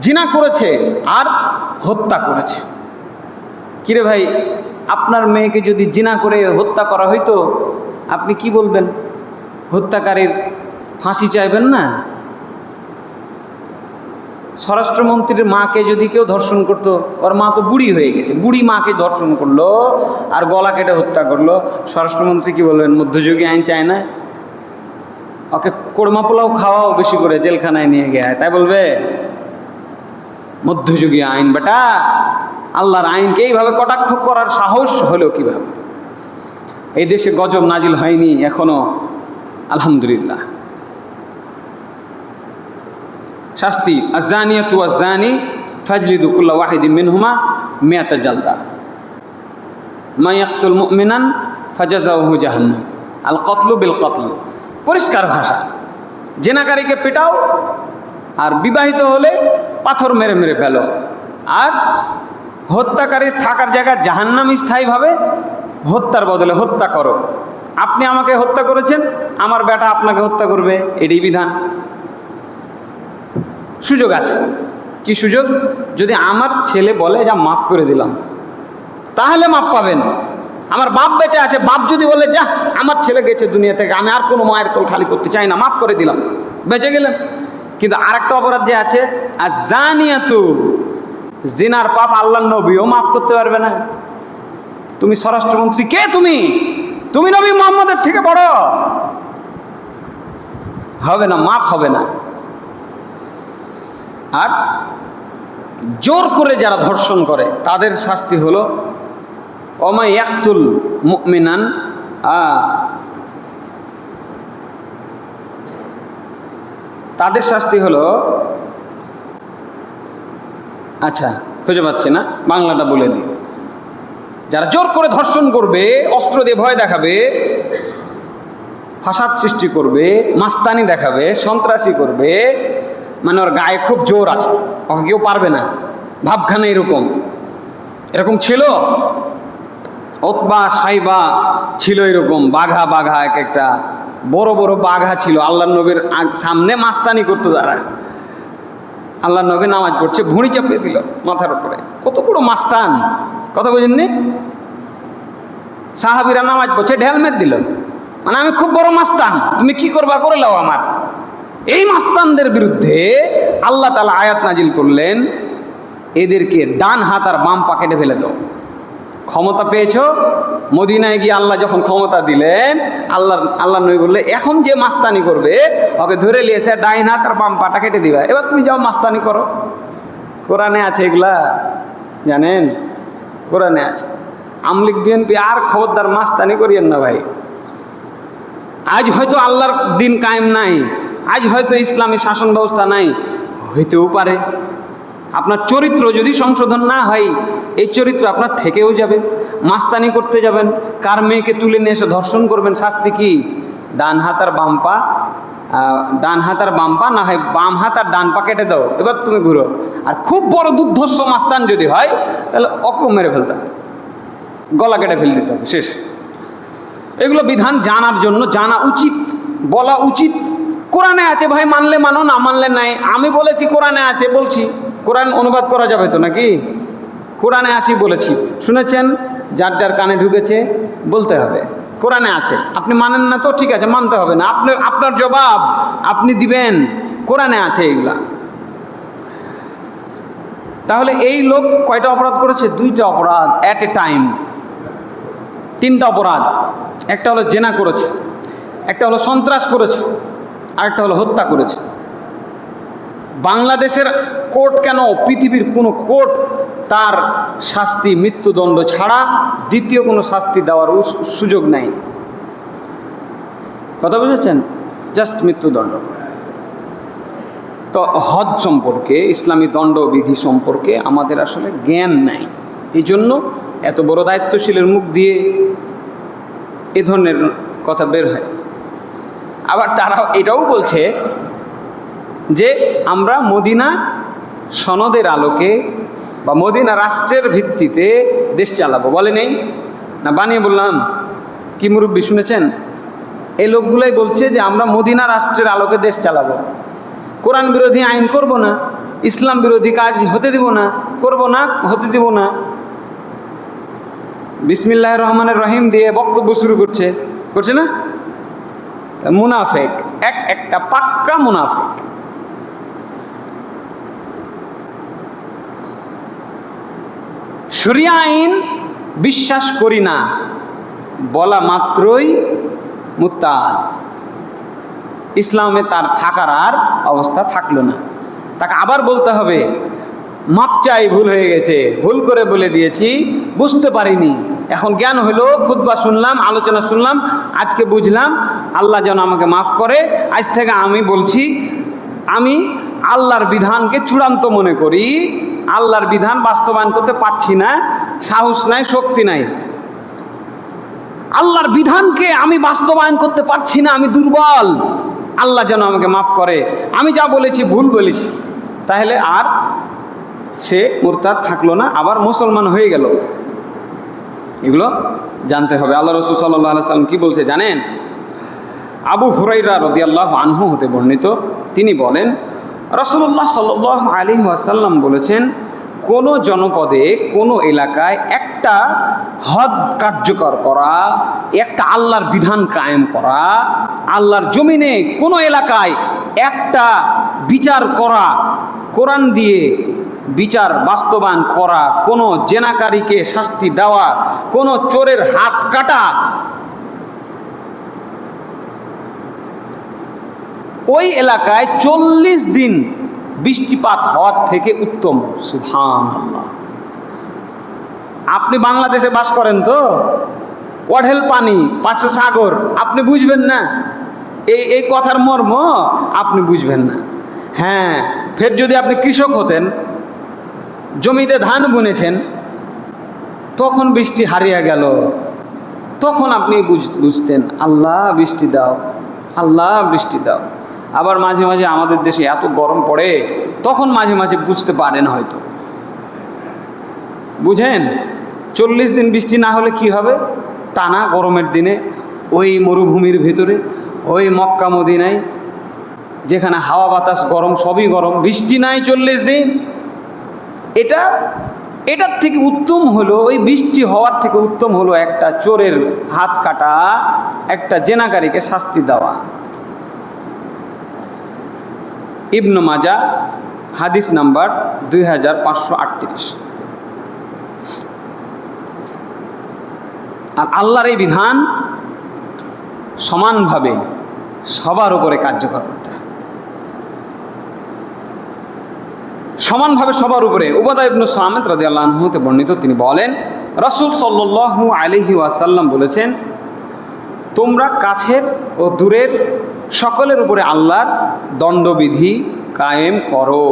জিনা করেছে আর হত্যা করেছে। কিরে ভাই, আপনার মেয়েকে যদি জিনা করে হত্যা করা হইতো, আপনি কি বলবেন? হত্যাকারীর ফাঁসি চাইবেন না? স্বরাষ্ট্রমন্ত্রীর মাকে যদি কেউ ধর্ষণ করতো, ওর মা তো বুড়ি হয়ে গেছে, বুড়ি মাকে ধর্ষণ করলো আর গলা কেটে হত্যা করলো, স্বরাষ্ট্রমন্ত্রী কি বলবেন? মধ্যযুগী আইন চায় না? ওকে কোরমা পোলাও খাওয়াও বেশি করে, জেলখানায় নিয়ে গিয়ে, তাই বলবে? মধ্যযুগী আইন বেটা, আল্লাহর আইনকে এইভাবে কটাক্ষ করার সাহস হলো কিভাবে? এই দেশে গজব নাজিল হয়নি এখনো, আলহামদুলিল্লাহ। শাস্তি, আয-যানিয়াতু ওয়াজ-যানি ফাজলিদু কুল্লা ওয়াহিদিন মিনহুমা মিয়াতা জালদা মা ইয়াকতুল মুমিনান ফাজাযাউহু জাহান্নাম আল কতলু বিল কতল। পরিষ্কার ভাষা, জেনাকারীকে পেটাও আর বিবাহিত হলে পাথর মেরে মেরে ফেলো, আর হত্যাকারীর থাকার জায়গায় জাহান্নাম স্থায়ীভাবে, হত্যার বদলে হত্যা করো। আপনি আমাকে হত্যা করেছেন, আমার বেটা আপনাকে হত্যা করবে, এটাই বিধান। সুযোগ আছে। কি সুযোগ? যদি আমার ছেলে বলে যা মাফ করে দিলাম, তাহলে মাফ পাবেন। আমার বাপ বেঁচে আছে, বাপ যদি বলে যা আমার ছেলে গেছে দুনিয়া থেকে, আমি আর কোনো মায়ের কোল খালি করতে চাই না, মাফ করে দিলাম, বেঁচে গেলেন। কিন্তু আরেকটা অপরাধ যে আছে, আয-যানিয়াতু, জিনার পাপ আল্লাহর নবীও মাফ করতে পারবে না। তুমি স্বরাষ্ট্রমন্ত্রী, কে তুমি নবী মুহাম্মদের থেকে বড়? হবে না, মাফ হবে না। আর জোর করে যারা ধর্ষণ করে তাদের শাস্তি হলো ওমা ইয়াকতুল মুমিনান, তাদের শাস্তি হলো, আচ্ছা খুঁজে পাচ্ছি না, বাংলাটা বলে দিই। যারা জোর করে ধর্ষণ করবে, অস্ত্র দিয়ে ভয় দেখাবে, ফাসাদ সৃষ্টি করবে, মাস্তানি দেখাবে, সন্ত্রাসী করবে, মানে ওর গায়ে খুব জোর আছে, ওকে কেউ পারবে না, ভাবখানে এরকম এরকম ছিল। উতবা সাইবা ছিল এরকম, বাঘা বাঘা, এক একটা বড় বড় বাঘা ছিল। আল্লাহ নবীর সামনে মাস্তানি করতো তারা। আল্লাহ নবী নামাজ পড়ছে, ভুঁড়ি চাপিয়ে দিল মাথার উপরে, কত বড় মাস্তান, কথা বুঝেননি? সাহাবীরা নামাজ পড়ছে, ঢেলমেট দিল, মানে আমি খুব বড় মাস্তান, তুমি কি করবা করে লাও আমার। এই মাস্তানদের বিরুদ্ধে আল্লাহ তাআলা আয়াত নাজিল করলেন, এদেরকে ডান হাত আর বাম পা কেটে ফেলে দাও। ক্ষমতা পেয়েছো, মদিনায় গিয়ে আল্লাহ যখন ক্ষমতা দিলেন, আল্লাহ নবী বললে এখন যে মাস্তানি করবে ওকে ধরে নিয়েছে, ডাইন হাত আর বাম পাটা কেটে দিবা, এবার তুমি যাও মাস্তানি করো। কোরআনে আছে এগুলা, জানেন? কোরআনে আছে। আমলিগ বিএনপি আর খবরদার মাস্তানি করিয়েন না ভাই। আজ হয়তো আল্লাহর দিন কায়েম নাই, আজ হয়তো ইসলামী শাসন ব্যবস্থা নাই, হইতেও পারে আপনার চরিত্র যদি সংশোধন না হয়, এই চরিত্র আপনার থেকেও যাবে। মাস্তানি করতে যাবেন, কার মেয়েকে তুলে নিয়ে এসে ধর্ষণ করবেন, শাস্তি কি? ডান হাত আর বাম পা, ডান হাত আর বাম পা, না হয় বাম হাত আর ডান পা কেটে দাও, এবার তুমি ঘুরো। আর খুব বড় দুর্ধর্ষ মাস্তান যদি হয়, তাহলে অকেও মেরে ফেলতে হবে, গলা কেটে ফেলে দিতে হবে, শেষ। এগুলো বিধান জানার জন্য, জানা উচিত, বলা উচিত। কোরআনে আছে ভাই, মানলে মানো, না মানলে নাই। আমি বলেছি কোরআনে আছে, বলছি। কোরআন অনুবাদ করা যাবে তো নাকি? কোরআনে আছি বলেছি, শুনেছেন? যার যার কানে ঢুকেছে বলতে হবে কোরআনে আছে। আপনি মানেন না তো ঠিক আছে, মানতে হবে না, আপনার জবাব আপনি দিবেন, কোরআনে আছে এগুলা। তাহলে এই লোক কয়টা অপরাধ করেছে? 2টা অপরাধ অ্যাট এ টাইম, 3টা অপরাধ। একটা হলো জেনা করেছে, একটা হলো সন্ত্রাস করেছে, আরেকটা হলো হত্যা করেছে। বাংলাদেশের কোর্ট কেন, পৃথিবীর কোনো কোর্ট তার শাস্তি মৃত্যুদণ্ড ছাড়া দ্বিতীয় কোনো শাস্তি দেওয়ার সুযোগ নাই। কথা বুঝেছেন? জাস্ট মৃত্যুদণ্ড। তো হদ সম্পর্কে, ইসলামী দণ্ডবিধি সম্পর্কে আমাদের আসলে জ্ঞান নাই, এই জন্য এত বড় দায়িত্বশীলের মুখ দিয়ে এ ধরনের কথা বের হয়। আবার তারা এটাও বলছে যে আমরা মদিনা সনদের আলোকে বা মদিনা রাষ্ট্রের ভিত্তিতে দেশ চালাবো। বলে নেই না, বানিয়ে বললাম? কি মুরব্বী শুনেছেন? এই লোকগুলোই বলছে যে আমরা মদিনা রাষ্ট্রের আলোকে দেশ চালাবো, কোরআন বিরোধী আইন করব না, ইসলাম বিরোধী কাজ হতে দিব না, করব না, হতে দিব না। বিসমিল্লাহির রহমানির রহিম দিয়ে বক্তব্য শুরু করছে না? মুনাফেক, একটা পাক্কা মুনাফেক। শরিয়া আইন বিশ্বাস করি না বলা মাত্রই মুরতাদ। ইসলামে তার থাকার আর অবস্থা থাকলো না, তাকে আবার বলতে হবে মাপ চাই, ভুল হয়ে গেছে, ভুল করে বলে দিয়েছি, বুঝতে পারিনি, এখন জ্ঞান হলো, খুতবা শুনলাম, আলোচনা শুনলাম, আজকে বুঝলাম, আল্লাহ যেন আমাকে মাফ করে। আজ থেকে আমি বলছি, আমি আল্লাহর বিধানকে চূড়ান্ত মনে করি, আল্লাহর বিধান বাস্তবায়ন করতে পারছি না, সাহস নাই, শক্তি নাই। আল্লাহর বিধানকে আমি বাস্তবায়ন করতে পারছি না, আমি দুর্বল, আল্লাহ যেন আমাকে মাফ করে, আমি যা বলেছি ভুল বলেছি। তাহলে আর সে মুরতাদ থাকলো না, আবার মুসলমান হয়ে গেল। এগুলো জানতে হবে। আল্লাহ রাসূল সাল্লাল্লাহু আলাইহি ওয়াসাল্লাম কি বলছে জানেন? আবু হুরায়রা রাদিয়াল্লাহু আনহু হতে বর্ণিত, তিনি বলেন রাসূলুল্লাহ সাল্লাল্লাহু আলাইহি ওয়াসাল্লাম বলেছেন, কোনো জনপদে, কোনো এলাকায় একটা হদ কার্যকর করা, একটা আল্লাহর বিধান কায়েম করা, আল্লাহর জমিনে কোনো এলাকায় একটা বিচার করা, কোরআন দিয়ে বিচার বাস্তবায়ন করা, কোনো জেনাকারীকে শাস্তি দেওয়া, কোনো চোরের হাত কাটা, ওই এলাকায় 40 দিন বৃষ্টিপাত হওয়ার থেকে উত্তম। সুবহানাল্লাহ। আপনি বাংলাদেশে বাস করেন তো, ওয়াঢেল পানি, পাশে সাগর, আপনি বুঝবেন না এই কথার মর্ম, আপনি বুঝবেন না। হ্যাঁ, ফের যদি আপনি কৃষক হতেন, জমিতে ধান বুনেছেন, তখন বৃষ্টি হারিয়ে গেল, তখন আপনি বুঝতেন আল্লাহ বৃষ্টি দাও, আল্লাহ বৃষ্টি দাও। আবার মাঝে মাঝে আমাদের দেশে এত গরম পড়ে, তখন মাঝে মাঝে বুঝতে পারেন হয়তো। বুঝেন 40 দিন বৃষ্টি না হলে কি হবে? টানা গরমের দিনে ওই মরুভূমির ভিতরে, ওই মক্কা মদিনায়, যেখানে হাওয়া বাতাস গরম, সবই গরম, বৃষ্টি নাই 40 দিন। এটার থেকে উত্তম হলো, ওই বৃষ্টি হওয়ার থেকে উত্তম হলো একটা চোরের হাত কাটা, একটা জেনাকারীকে শাস্তি দেওয়া। ইবনে মাজাহ হাদিস নাম্বার 2538। আর আল্লাহর এই বিধান সমানভাবে সবার উপরে কার্যকর করতে হবে, সমানভাবে সবার উপরে। উবাদা ইবনে সামিত রাদিয়াল্লাহু আনহু হতে বর্ণিত, তিনি বলেন রাসূল সাল্লাল্লাহু আলাইহি ওয়াসাল্লাম বলেছেন, তোমরা কাছের ও দূরের সকলের উপরে আল্লাহর দণ্ডবিধি কায়েম করো।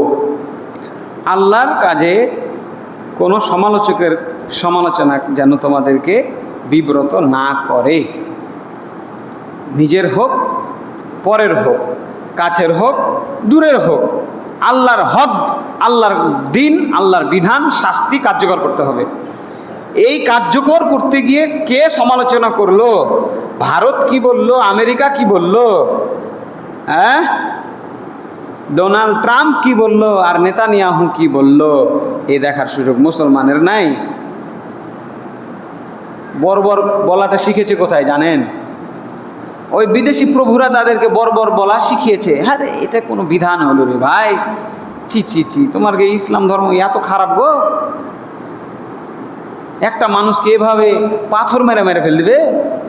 আল্লাহর কাজে কোনো সমালোচকের সমালোচনা যেন তোমাদেরকে বিব্রত না করে। নিজের হোক, পরের হোক, কাছের হোক, দূরের হোক, আল্লাহর হক, আল্লাহর দিন, আল্লাহর বিধান, শাস্তি কার্যকর করতে হবে। এই কার্যকর করতে গিয়ে কে সমালোচনা করলো, ভারত কি বলল, আমেরিকা কি বলল, ডোনাল্ড ট্রাম্প কি বলল, আর নেতানিয়াহু কি বলল, এই দেখার সুযোগ মুসলমানের নাই। বর্বর বলাটা শিখেছে কোথায় জানেন? ওই বিদেশি প্রভুরা তাদেরকে বর্বর বলা শিখিয়েছে। হ্যাঁ, এটা কোনো বিধান হলো রে ভাই? চি চি চি, তোমার ইসলাম ধর্ম এত খারাপ গো? একটা মানুষকে এভাবে পাথর মেরে মেরে ফেল দেবে?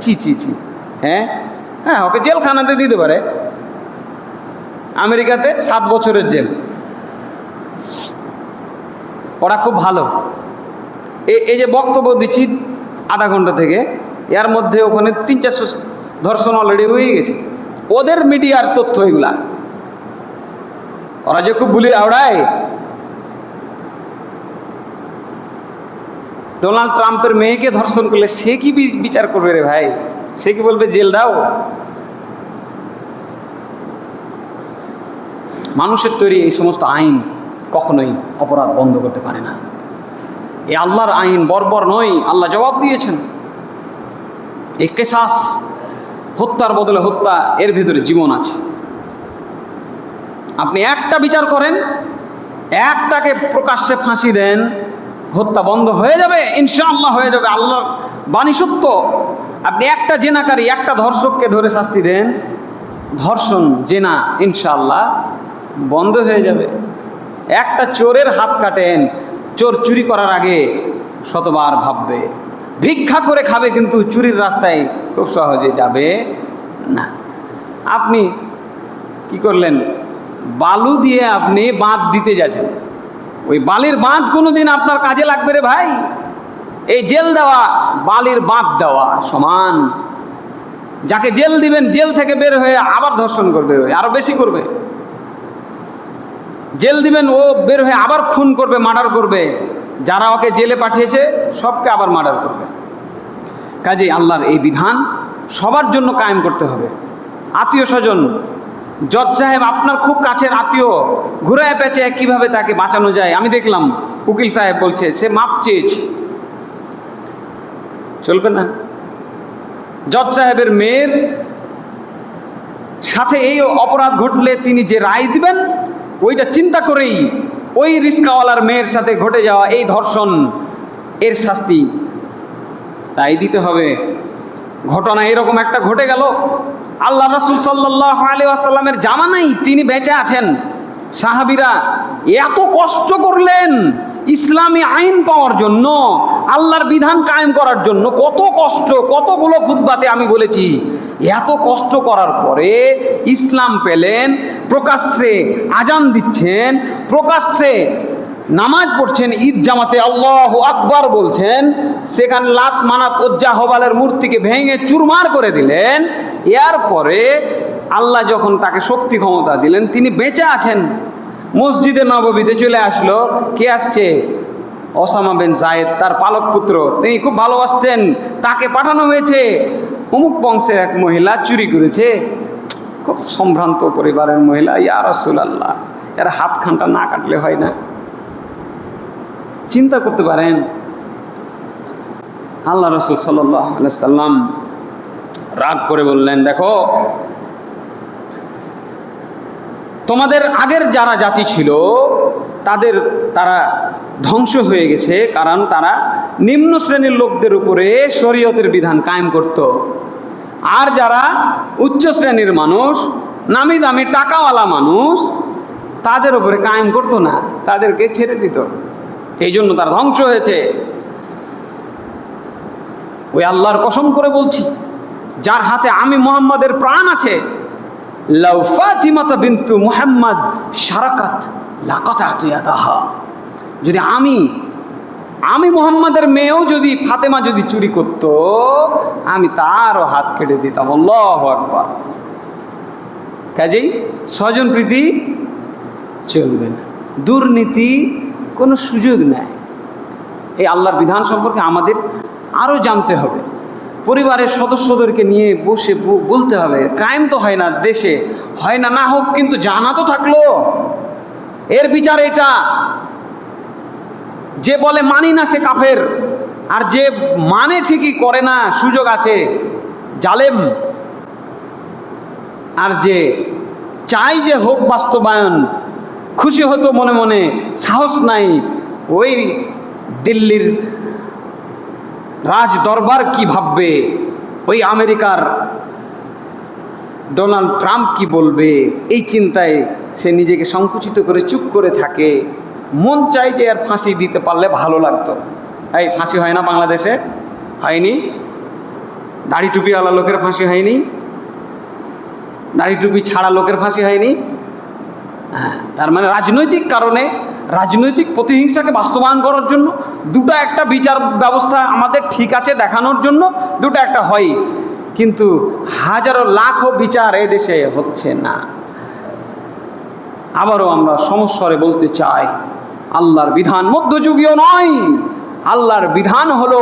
চি চি চি। হ্যাঁ হ্যাঁ, ওকে জেলখানাতে দিতে পারে। আমেরিকাতে 7 বছরের জেল, ওরা খুব ভালো। এই যে বক্তব্য দিচ্ছি আধা ঘন্টা থেকে, এর মধ্যে ওখানে 300-400 ধর্ষণ অলরেডি হয়ে গেছে। ওদের মিডিয়ার তথ্য এগুলা, ওরা যে খুব বুলি আওড়ায়। ডোনাল্ড ট্রাম্পের মেয়েকে ধর্ষণ করলে সে কি বিচার করবে রে ভাই? সে কি বলবে জেল দাও? মানুষের তৈরি এই সমস্ত আইন কখনোই অপরাধ বন্ধ করতে পারে না। এই আল্লাহর আইন বর্বর নয়, আল্লাহ জবাব দিয়েছেন। এই কেসাস, হত্যার বদলে হত্যা, এর ভিতরে জীবন আছে। আপনি একটা বিচার করেন, একটাকে প্রকাশ্যে ফাঁসি দেন, হত্যা বন্ধ হয়ে যাবে, ইনশাআল্লাহ হয়ে যাবে, আল্লাহর বাণী সত্য। আপনি একটা জেনাকারী, একটা ধর্ষককে ধরে শাস্তি দেন, ধর্ষণ, জেনা ইনশাআল্লাহ বন্ধ হয়ে যাবে। একটা চোরের হাত কাটেন, চোর চুরি করার আগে শতবার ভাববে। ভিক্ষা করে খাবে, কিন্তু চুরির রাস্তায় খুব সহজে যাবে না। আপনি কি করলেন? বালু দিয়ে আপনি বাঁধ দিতে যাচ্ছেন, ওই বালির বাঁধ কোনোদিন আপনার কাজে লাগবে রে ভাই? এই জেল দেওয়া, বালির বাঁধ দেওয়া সমান। যাকে জেল দিবেন, জেল থেকে বের হয়ে আবার ধর্ষণ করবে, আরো বেশি করবে। জেল দিবেন, ও বের হয়ে আবার খুন করবে, মার্ডার করবে। যারা ওকে জেলে পাঠিয়েছে সবকে আবার মার্ডার করবে। কাজেই আল্লাহর এই বিধান সবার জন্য কায়েম করতে হবে। আত্মীয় স্বজন, জজ সাহেব আপনার খুব কাছের আত্মীয়, ঘুরায় পেঁচে কীভাবে তাকে বাঁচানো যায়। আমি দেখলাম উকিল সাহেব বলছে সে মাপ চেয়েছে, চলবে না। জজ সাহেবের মেয়ের সাথে এই অপরাধ ঘটলে তিনি যে রায় দিবেন, ওইটা চিন্তা করেই ওই রিস্কাওয়ালার মেয়ের সাথে ঘটে যাওয়া এই ধর্ষণ, এর শাস্তি তাই দিতে হবে। ঘটনা এরকম একটা ঘটে গেল, আল্লাহ রাসূল সাল্লাল্লাহু আলাইহি ওয়াসাল্লামের জামানায় তিনি বেঁচে আছেন। সাহাবীরা এত কষ্ট করলেন ইসলামী আইন পাওয়ার জন্য, আল্লাহর বিধান কায়েম করার জন্য। কত কষ্ট, কতগুলো খুতবাতে আমি বলেছি। এত কষ্ট করার পরে ইসলাম পেলেন, প্রকাশ্যে আজান দিচ্ছেন, প্রকাশ্যে নামাজ পড়ছেন, ঈদ জামাতে আল্লাহু আকবার বলছেন, সেখানে লাত মানাত উজ্জা হবালের মূর্তিকে ভেঙে চুরমার করে দিলেন। এরপরে আল্লাহ যখন তাকে শক্তি ক্ষমতা দিলেন, তিনি বেঁচে আছেন। মসজিদে নববীতে চলে আসলো, কে আসছে? ওসামা বিন যায়েদ, তার পালক পুত্র। তিনি খুব ভালোবাসতেন, তাকে পাঠানো হয়েছে। অমুক বংশের এক মহিলা চুরি করেছে, খুব সম্ভ্রান্ত পরিবারের মহিলা, ইয়া রাসূলুল্লাহ, এর হাতখানটা না কাটলে হয় না। চিন্তা করতে পারেন, আল্লাহ রাসূল সাল্লাল্লাহু আলাইহি সাল্লাম রাগ করে বললেন, দেখো তোমাদের আগের যারা জাতি ছিল তারা ধ্বংস হয়ে গেছে, কারণ তারা নিম্ন শ্রেণীর লোকদের উপরে শরীয়তের বিধান কায়েম করত। আর যারা উচ্চ শ্রেণীর মানুষ, নামি দামি টাকাওয়ালা মানুষ, তাদের উপরে কায়েম করতো না, তাদেরকে ছেড়ে দিত। এই জন্য তারা ধ্বংস হয়েছে। ওই আল্লাহর কসম করে বলছি, যার হাতে আমি মুহাম্মাদের প্রাণ আছে, লাউ ফাতিমাতা বিনতু মুহাম্মদ শারাকাত লাকাতাতু ইয়াদাহা, যদি আমি মুহাম্মাদের মেয়েও যদি ফাতেমা যদি চুরি করত, আমি তারও হাত কেটে দিতাম। আল্লাহু আকবার। কাজেই স্বজন প্রীতি চলবে না, দুর্নীতি কোনো সুযোগ নাই। এই আল্লাহর বিধান সম্পর্কে আমাদের আরও জানতে হবে, পরিবারের সদস্যদেরকে নিয়ে বসে বলতে হবে। ক্রাইম তো হয় না দেশে, হয় না, না হোক, কিন্তু জানা তো থাকলো এর বিচার এটা। যে বলে মানি না সে কাফের, আর যে মানে ঠিকই করে না সুযোগ আছে জালেম, আর যে চাই যে হোক বাস্তবায়ন, খুশি হতো মনে মনে, সাহস নাই। ওই দিল্লির রাজ দরবার কি ভাববে, ওই আমেরিকার ডোনাল্ড ট্রাম্প কি বলবে, এই চিন্তায় সে নিজেকে সংকুচিত করে চুপ করে থাকে। মন চাই যে আর ফাঁসি দিতে পারলে ভালো লাগতো। এই ফাঁসি হয় না বাংলাদেশে? হয়নি? দাড়ি টুপিওয়ালা লোকের ফাঁসি হয়নি? দাড়ি টুপি ছাড়া লোকের ফাঁসি হয়নি? হ্যাঁ, তার মানে রাজনৈতিক কারণে, রাজনৈতিক প্রতিহিংসাকে বাস্তবায়ন করার জন্য দুটো একটা বিচার ব্যবস্থা আমাদের ঠিক আছে দেখানোর জন্য দুটো একটা হয়, কিন্তু হাজারো লাখো বিচার এ দেশে হচ্ছে না। আবারও আমরা সমস্বরে বলতে চাই, আল্লাহর বিধান মধ্যযুগীয় নয়। আল্লাহর বিধান হলো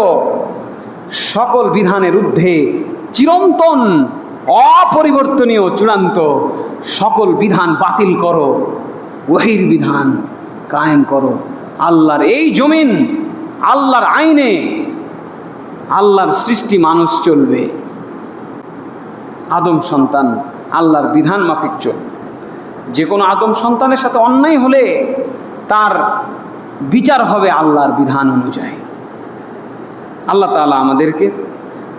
সকল বিধানের ঊর্ধ্বে, চিরন্তন, অপরিবর্তনীয়, চূড়ান্ত। সকল বিধান বাতিল করো, ওহীর বিধান কায়েম করো। আল্লাহর এই জমিন, আল্লাহর আইনে, আল্লাহর সৃষ্টি মানুষ চলবে, আদম সন্তান আল্লাহর বিধান মাফিক চলবে। যে কোনো আদম সন্তানের সাথে অন্যায় হলে তার বিচার হবে আল্লাহর বিধান অনুযায়ী। আল্লাহ তাআলা আমাদেরকে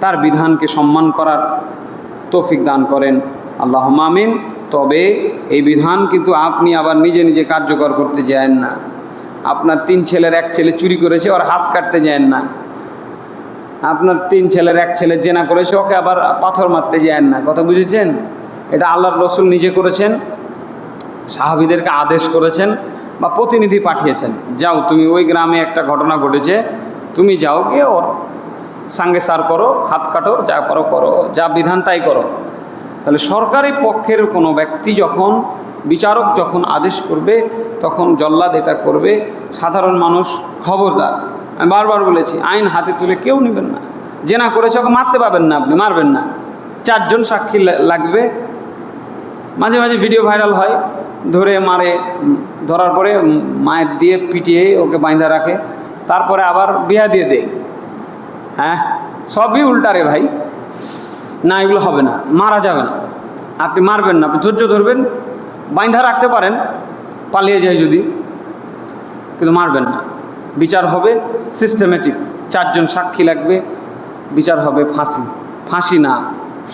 তার বিধানকে সম্মান করার তৌফিক দান করেন, আল্লাহুম্মা আমিন। তবে এই বিধান কিন্তু আপনি আবার নিজে নিজে কার্যকর করতে যান না। আপনার 3 ছেলের 1 ছেলে চুরি করেছে, ওর হাত কাটতে যান না। আপনার 3 ছেলের 1 ছেলে জেনা করেছে, ওকে আবার পাথর মারতে যান না। কথা বুঝেছেন? এটা আল্লাহর রাসূল নিজে করেছেন, সাহাবীদেরকে আদেশ করেছেন বা প্রতিনিধি পাঠিয়েছেন, যাও তুমি ওই গ্রামে একটা ঘটনা ঘটেছে, তুমি যাও গিয়ে ওর সঙ্গে সার করো, হাত কাটো, যা করো করো, যা বিধান তাই করো। তাহলে সরকারি পক্ষের কোনো ব্যক্তি যখন, বিচারক যখন আদেশ করবে, তখন জল্লাদ এটা করবে। সাধারণ মানুষ খবরদার, আমি বারবার বলেছি, আইন হাতে তুলে কেউ নেবেন না। জেনা করেছে ওকে মারতে পারবেন না, আপনি মারবেন না, 4 জন সাক্ষী লাগবে। মাঝে মাঝে ভিডিও ভাইরাল হয়, ধরে মারে, ধরার পরে মায়ের দিয়ে পিটিয়ে ওকে বাঁধা রাখে, তারপরে আবার বিয়া দিয়ে দেয়। হ্যাঁ, সবই উল্টা রে ভাই। না, এগুলো হবে না, মারা যাবে না। আপনি মারবেন না, আপনি ধৈর্য ধরবেন, বাঁধা রাখতে পারেন, পালিয়ে যায় যদি, কিন্তু মারবেন না। বিচার হবে সিস্টেমেটিক, 4 জন সাক্ষী লাগবে, বিচার হবে ফাঁসি। ফাঁসি না,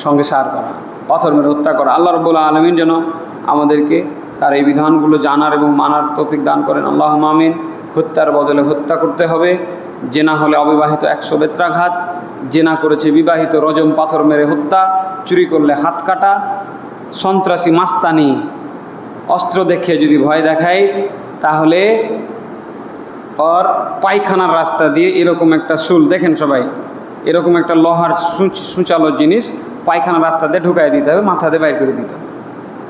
সঙ্গে সার করা, পাথর মেরে হত্যা করা। আল্লাহ রাব্বুল আলামিন যেন আমাদেরকে তার এই বিধানগুলো জানার এবং মানার তৌফিক দান করেন, আল্লাহুম্মা আমিন। হত্যার বদলে হত্যা করতে হবে। জেনা হলে অবিবাহিত 100 বেত্রাঘাত, জেনা করেছে বিবাহিত রজম পাথর মেরে হত্যা, চুরি করলে হাত কাটা। সন্ত্রাসী মাস্তানি অস্ত্র দেখে যদি ভয় দেখায়, তাহলে ওর পায়খানার রাস্তা দিয়ে এরকম একটা শুল, দেখেন সবাই, এরকম একটা লোহার সূচালো জিনিস পায়খানার রাস্তা দিয়ে ঢুকাই দিতে হবে, মাথা দিয়ে বাইর করে দিতে হবে।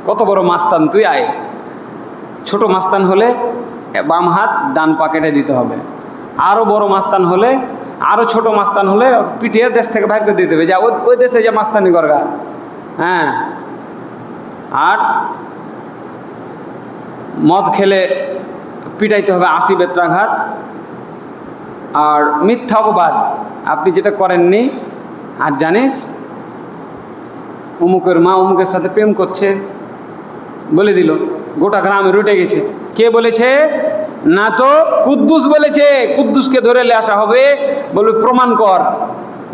কত বড় মাস্তান তুই আয়। ছোট মাস্তান হলে বাম হাত ডান পকেটে দিতে হবে, আরও বড় মাস্তান হলে, আরও ছোট মাস্তান হলে পিটিয়ে দেশ থেকে বাইর করে দিতে হবে, যা ওই দেশে যে মাস্তানি করগা। হ্যাঁ, আর মদ খেলে পিটাইতে হবে 80 বেত্রাঘাত। আর মিথ্যা অপবাদ, আপনি যেটা করেননি আর জানিস অমুকের মা অমুকের সাথে প্রেম করছে, বলে দিল, গোটা গ্রামে রটে গেছে। কে বলেছে? না তো কুদ্দুস বলেছে। কুদ্দুসকে ধরে নিয়ে আসা হবে, বলবে প্রমাণ কর।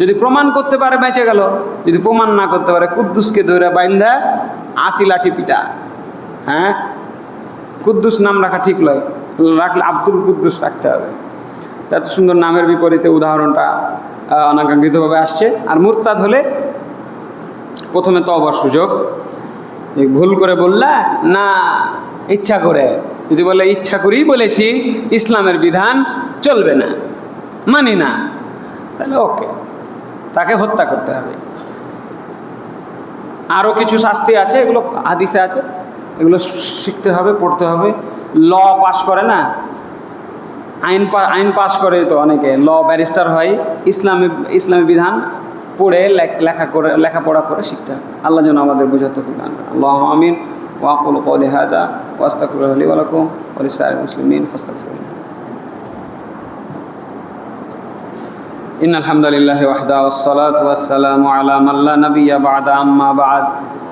যদি প্রমাণ করতে পারে বেঁচে গেল, যদি প্রমাণ না করতে পারে কুদ্দুসকে ধরে বাইন্ধা 80 লাঠি পিটা। হ্যাঁ, কুদ্দুস নাম রাখা ঠিক নয়, রাখলে আব্দুল কুদ্দুস রাখতে হবে। এত সুন্দর নামের বিপরীতে উদাহরণটা অনাকাঙ্ক্ষিতভাবে আসছে। আর মুরতাদ হলে প্রথমে তওবার সুযোগ, ভুল করে বললা না ইচ্ছা করে, যদি বলে ইচ্ছা করেই বলেছি, ইসলামের বিধান চলবে না, মানি না, তাহলে ওকে, তাকে হত্যা করতে হবে। আরও কিছু শাস্তি আছে, এগুলো হাদিসে আছে, এগুলো শিখতে হবে, পড়তে হবে। ল পাস করে না, আইন পাস করে তো অনেকে, ল ব্যারিস্টার হয়, ইসলামী বিধান পড়ে লেখাপড়া করে শিখতে হবে। আল্লাহ যেন আমাদের বোঝাতে বিধান। আল্লাহু আমিন। ওয়া আকুলু কওলি হাযা ওয়া আস্তাগফিরুল্লাহ লি ওয়া লাকুম ওয়া লিসাইরিল মুসলিমিন ফাস্তাগফিরুহ। ইন্নাল হামদালিল্লাহি ওয়াহদাহু ওয়াস সালাতু ওয়াস সালামু আলা মান লা নাবিয়্যা বা'দা, আম্মা বা'দ।